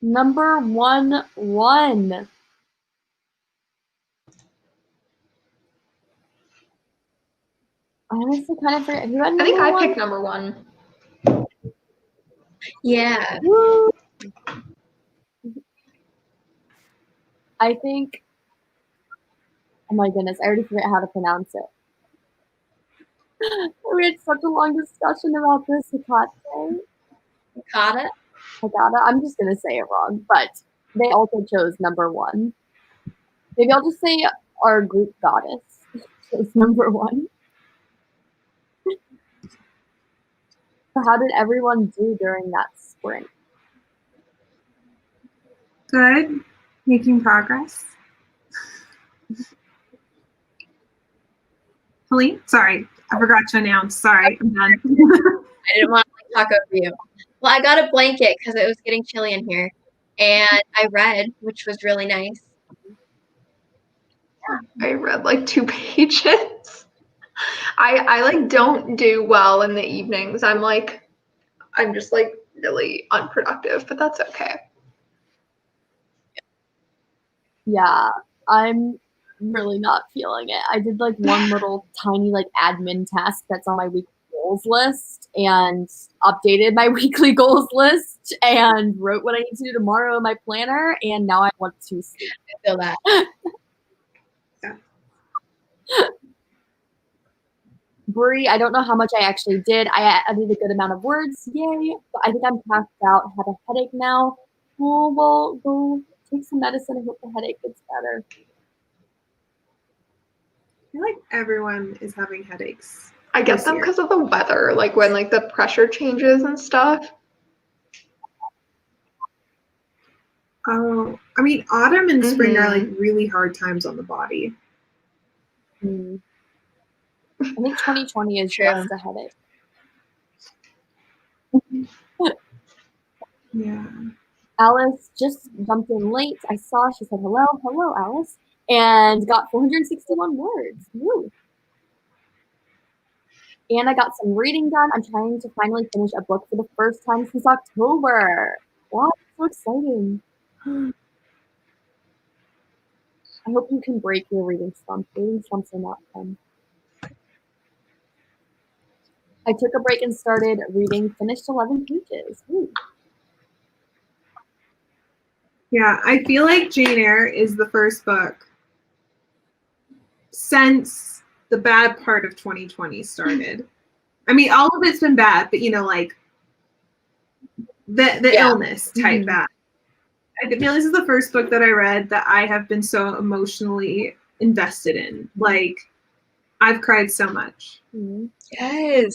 Number 1. I honestly kind of forget who had number I think I one? picked number 1. Yeah. Woo! I think. Oh my goodness, I already forget how to pronounce it. We had such a long discussion about this. Hectate. Caught it? Hagata. I'm just gonna say it wrong, but they also chose number 1. Maybe I'll just say our Greek goddess chose number 1. So how did everyone do during that sprint? Good. Making progress. Helene? Sorry, I forgot to announce. Sorry, I'm done. I didn't want to talk over you. Well, I got a blanket because it was getting chilly in here. And I read, which was really nice. I read like 2 pages. I like don't do well in the evenings. I'm just like really unproductive, but that's okay. Yeah, I'm really not feeling it. I did like one little tiny like admin task that's on my weekly goals list and updated my weekly goals list and wrote what I need to do tomorrow in my planner, and now I want to sleep. I feel that. Yeah. Bree, I don't know how much I actually did. I added a good amount of words, yay, but I think I'm passed out, have a headache now. Oh, well, go take some medicine and hope the headache gets better. I feel like everyone is having headaches. I get this them year. because of the weather, like when like the pressure changes and stuff. Oh, I mean, autumn and spring are like Mhm. really hard times on the body. I think 2020 is True. just a headache. Yeah. Alice just jumped in late. I saw, she said, hello, Alice, and got 461 words. Woo. And I got some reading done. I'm trying to finally finish a book for the first time since October. Wow, so exciting. I hope you can break your reading slump. Reading slumps are not fun. I took a break and started reading, finished 11 pages. Woo. Yeah, I feel like Jane Eyre is the first book since the bad part of 2020 started. I mean, all of it's been bad, but you know, like the illness type bad. I feel this is the first book that I read that I have been so emotionally invested in. Like, I've cried so much. Mm-hmm. Yes.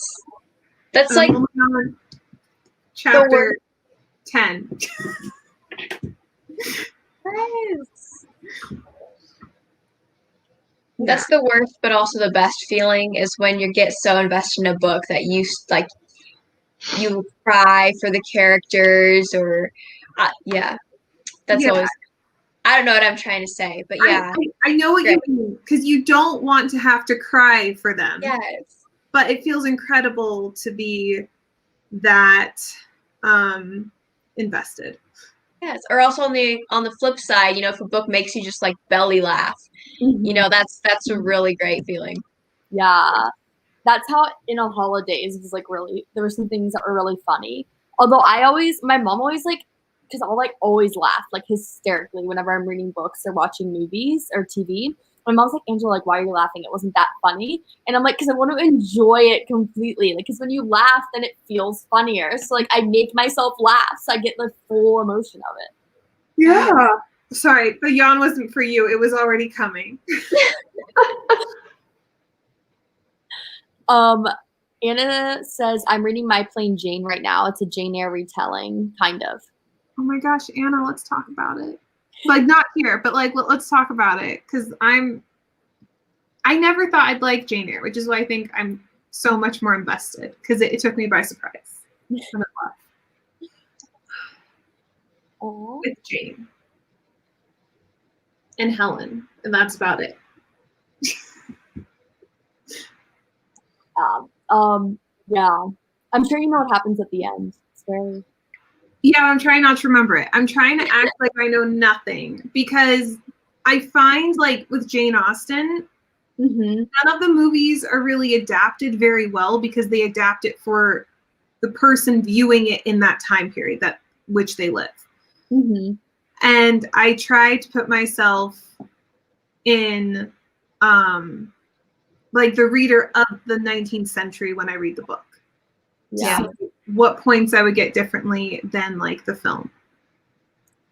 That's I'm like only on chapter 10. yes. That's the worst, but also the best feeling is when you get so invested in a book that you like you cry for the characters, or yeah, that's Yeah. always. I don't know what I'm trying to say, but yeah. I know what Great. you mean, because you don't want to have to cry for them. Yes. But it feels incredible to be that invested. Yes. Or also on the flip side, you know, if a book makes you just like belly laugh, you know, that's a really great feeling. Yeah. That's how in a holidays was like really, there were some things that were really funny. Although my mom always like, because I'll like always laugh like hysterically whenever I'm reading books or watching movies or TV. My mom's like, Angela, like, why are you laughing? It wasn't that funny. And I'm like, because I want to enjoy it completely. Like, because when you laugh, then it feels funnier. So like, I make myself laugh, so I get the full emotion of it. Yeah. Sorry, the yawn wasn't for you. It was already coming. Anna says, I'm reading My Plain Jane right now. It's a Jane Eyre retelling, kind of. Oh my gosh, Anna, let's talk about it. Like, not here, but like, let's talk about it. Because I never thought I'd like Jane Eyre, which is why I think I'm so much more invested. Because it took me by surprise. With Jane. And Helen. And that's about it. Yeah. I'm sure you know what happens at the end. It's very Yeah, I'm trying not to remember it. I'm trying to act like I know nothing because I find like with Jane Austen, Mm-hmm. none of the movies are really adapted very well because they adapt it for the person viewing it in that time period that which they live. Mm-hmm. And I try to put myself in like the reader of the 19th century when I read the book. Yeah. So what points I would get differently than like the film.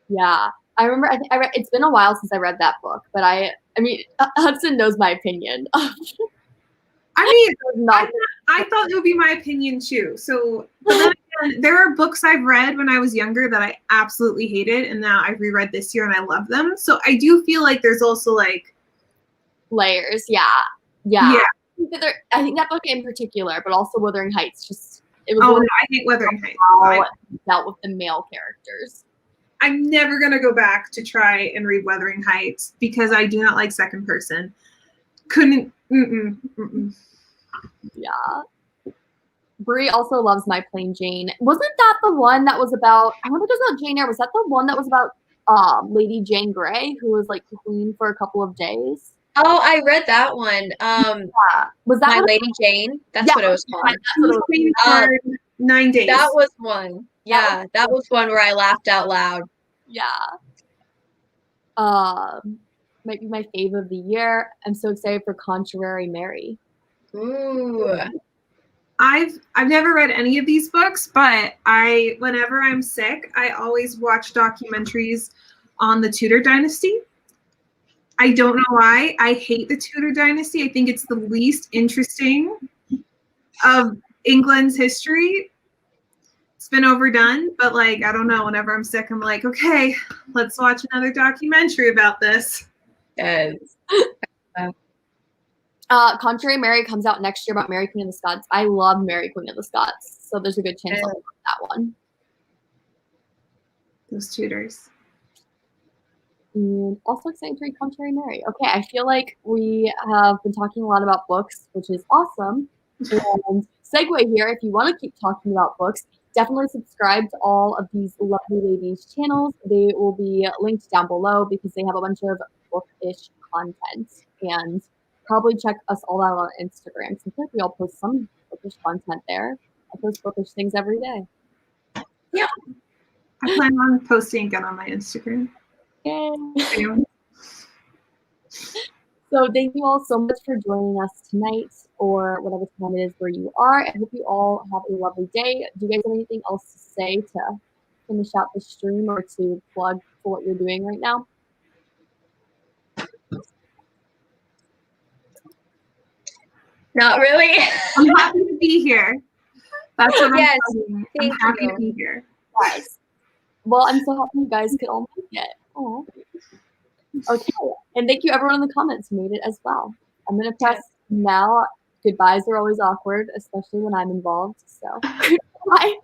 Yeah. I remember I read, it's been a while since I read that book, but I mean Hudson knows my opinion. I mean, Not I thought it would be my opinion too. So, but then again, there are books I've read when I was younger that I absolutely hated, and now I've reread this year and I love them. So I do feel like there's also like layers. Yeah. yeah. I think that book in particular, but also Wuthering Heights, just it was Oh really no, I hate Wuthering Heights. how it dealt with the male characters. I'm never gonna go back to try and read Wuthering Heights because I do not like second person. Couldn't. Yeah. Bree also loves My Plain Jane. Wasn't that the one that was about? I remember it was about Jane Eyre. Was that the one that was about Lady Jane Grey, who was like queen for a couple of days? Oh, I read that one. Yeah. Was that My one? Lady Jane. That's Yeah, what it was called. that's what it was. Queen for 9 days. That was one. Yeah, that was one where I laughed out loud. Yeah. Might be my fave of the year. I'm so excited for Contrary Mary. Ooh. I've never read any of these books, but whenever I'm sick, I always watch documentaries on the Tudor dynasty. I don't know why. I hate the Tudor dynasty. I think it's the least interesting of England's history. It's been overdone, but like I don't know, whenever I'm sick, I'm like, okay, let's watch another documentary about this. Yes. Contrary Mary comes out next year about Mary Queen of the Scots. I love Mary Queen of the Scots, so there's a good chance I'll watch that one. Those Tudors. And also excited to read Contrary Mary. Okay, I feel like we have been talking a lot about books, which is awesome. And segue here, if you want to keep talking about books, definitely subscribe to all of these lovely ladies' channels. They will be linked down below because they have a bunch of bookish content. And probably check us all out on Instagram. Seems like we all post some bookish content there. I post bookish things every day. Yeah. I plan on posting again on my Instagram. Yay. So thank you all so much for joining us tonight or whatever time it is where you are. I hope you all have a lovely day. Do you guys have anything else to say to finish out the stream or to plug for what you're doing right now? Not really. I'm happy to be here. That's what Yes, I'm happy to be here. Yes. Well, I'm so happy you guys could all make it. Aww. Okay, and thank you everyone in the comments who made it as well. I'm gonna press now. Goodbyes are always awkward, especially when I'm involved. So, goodbye.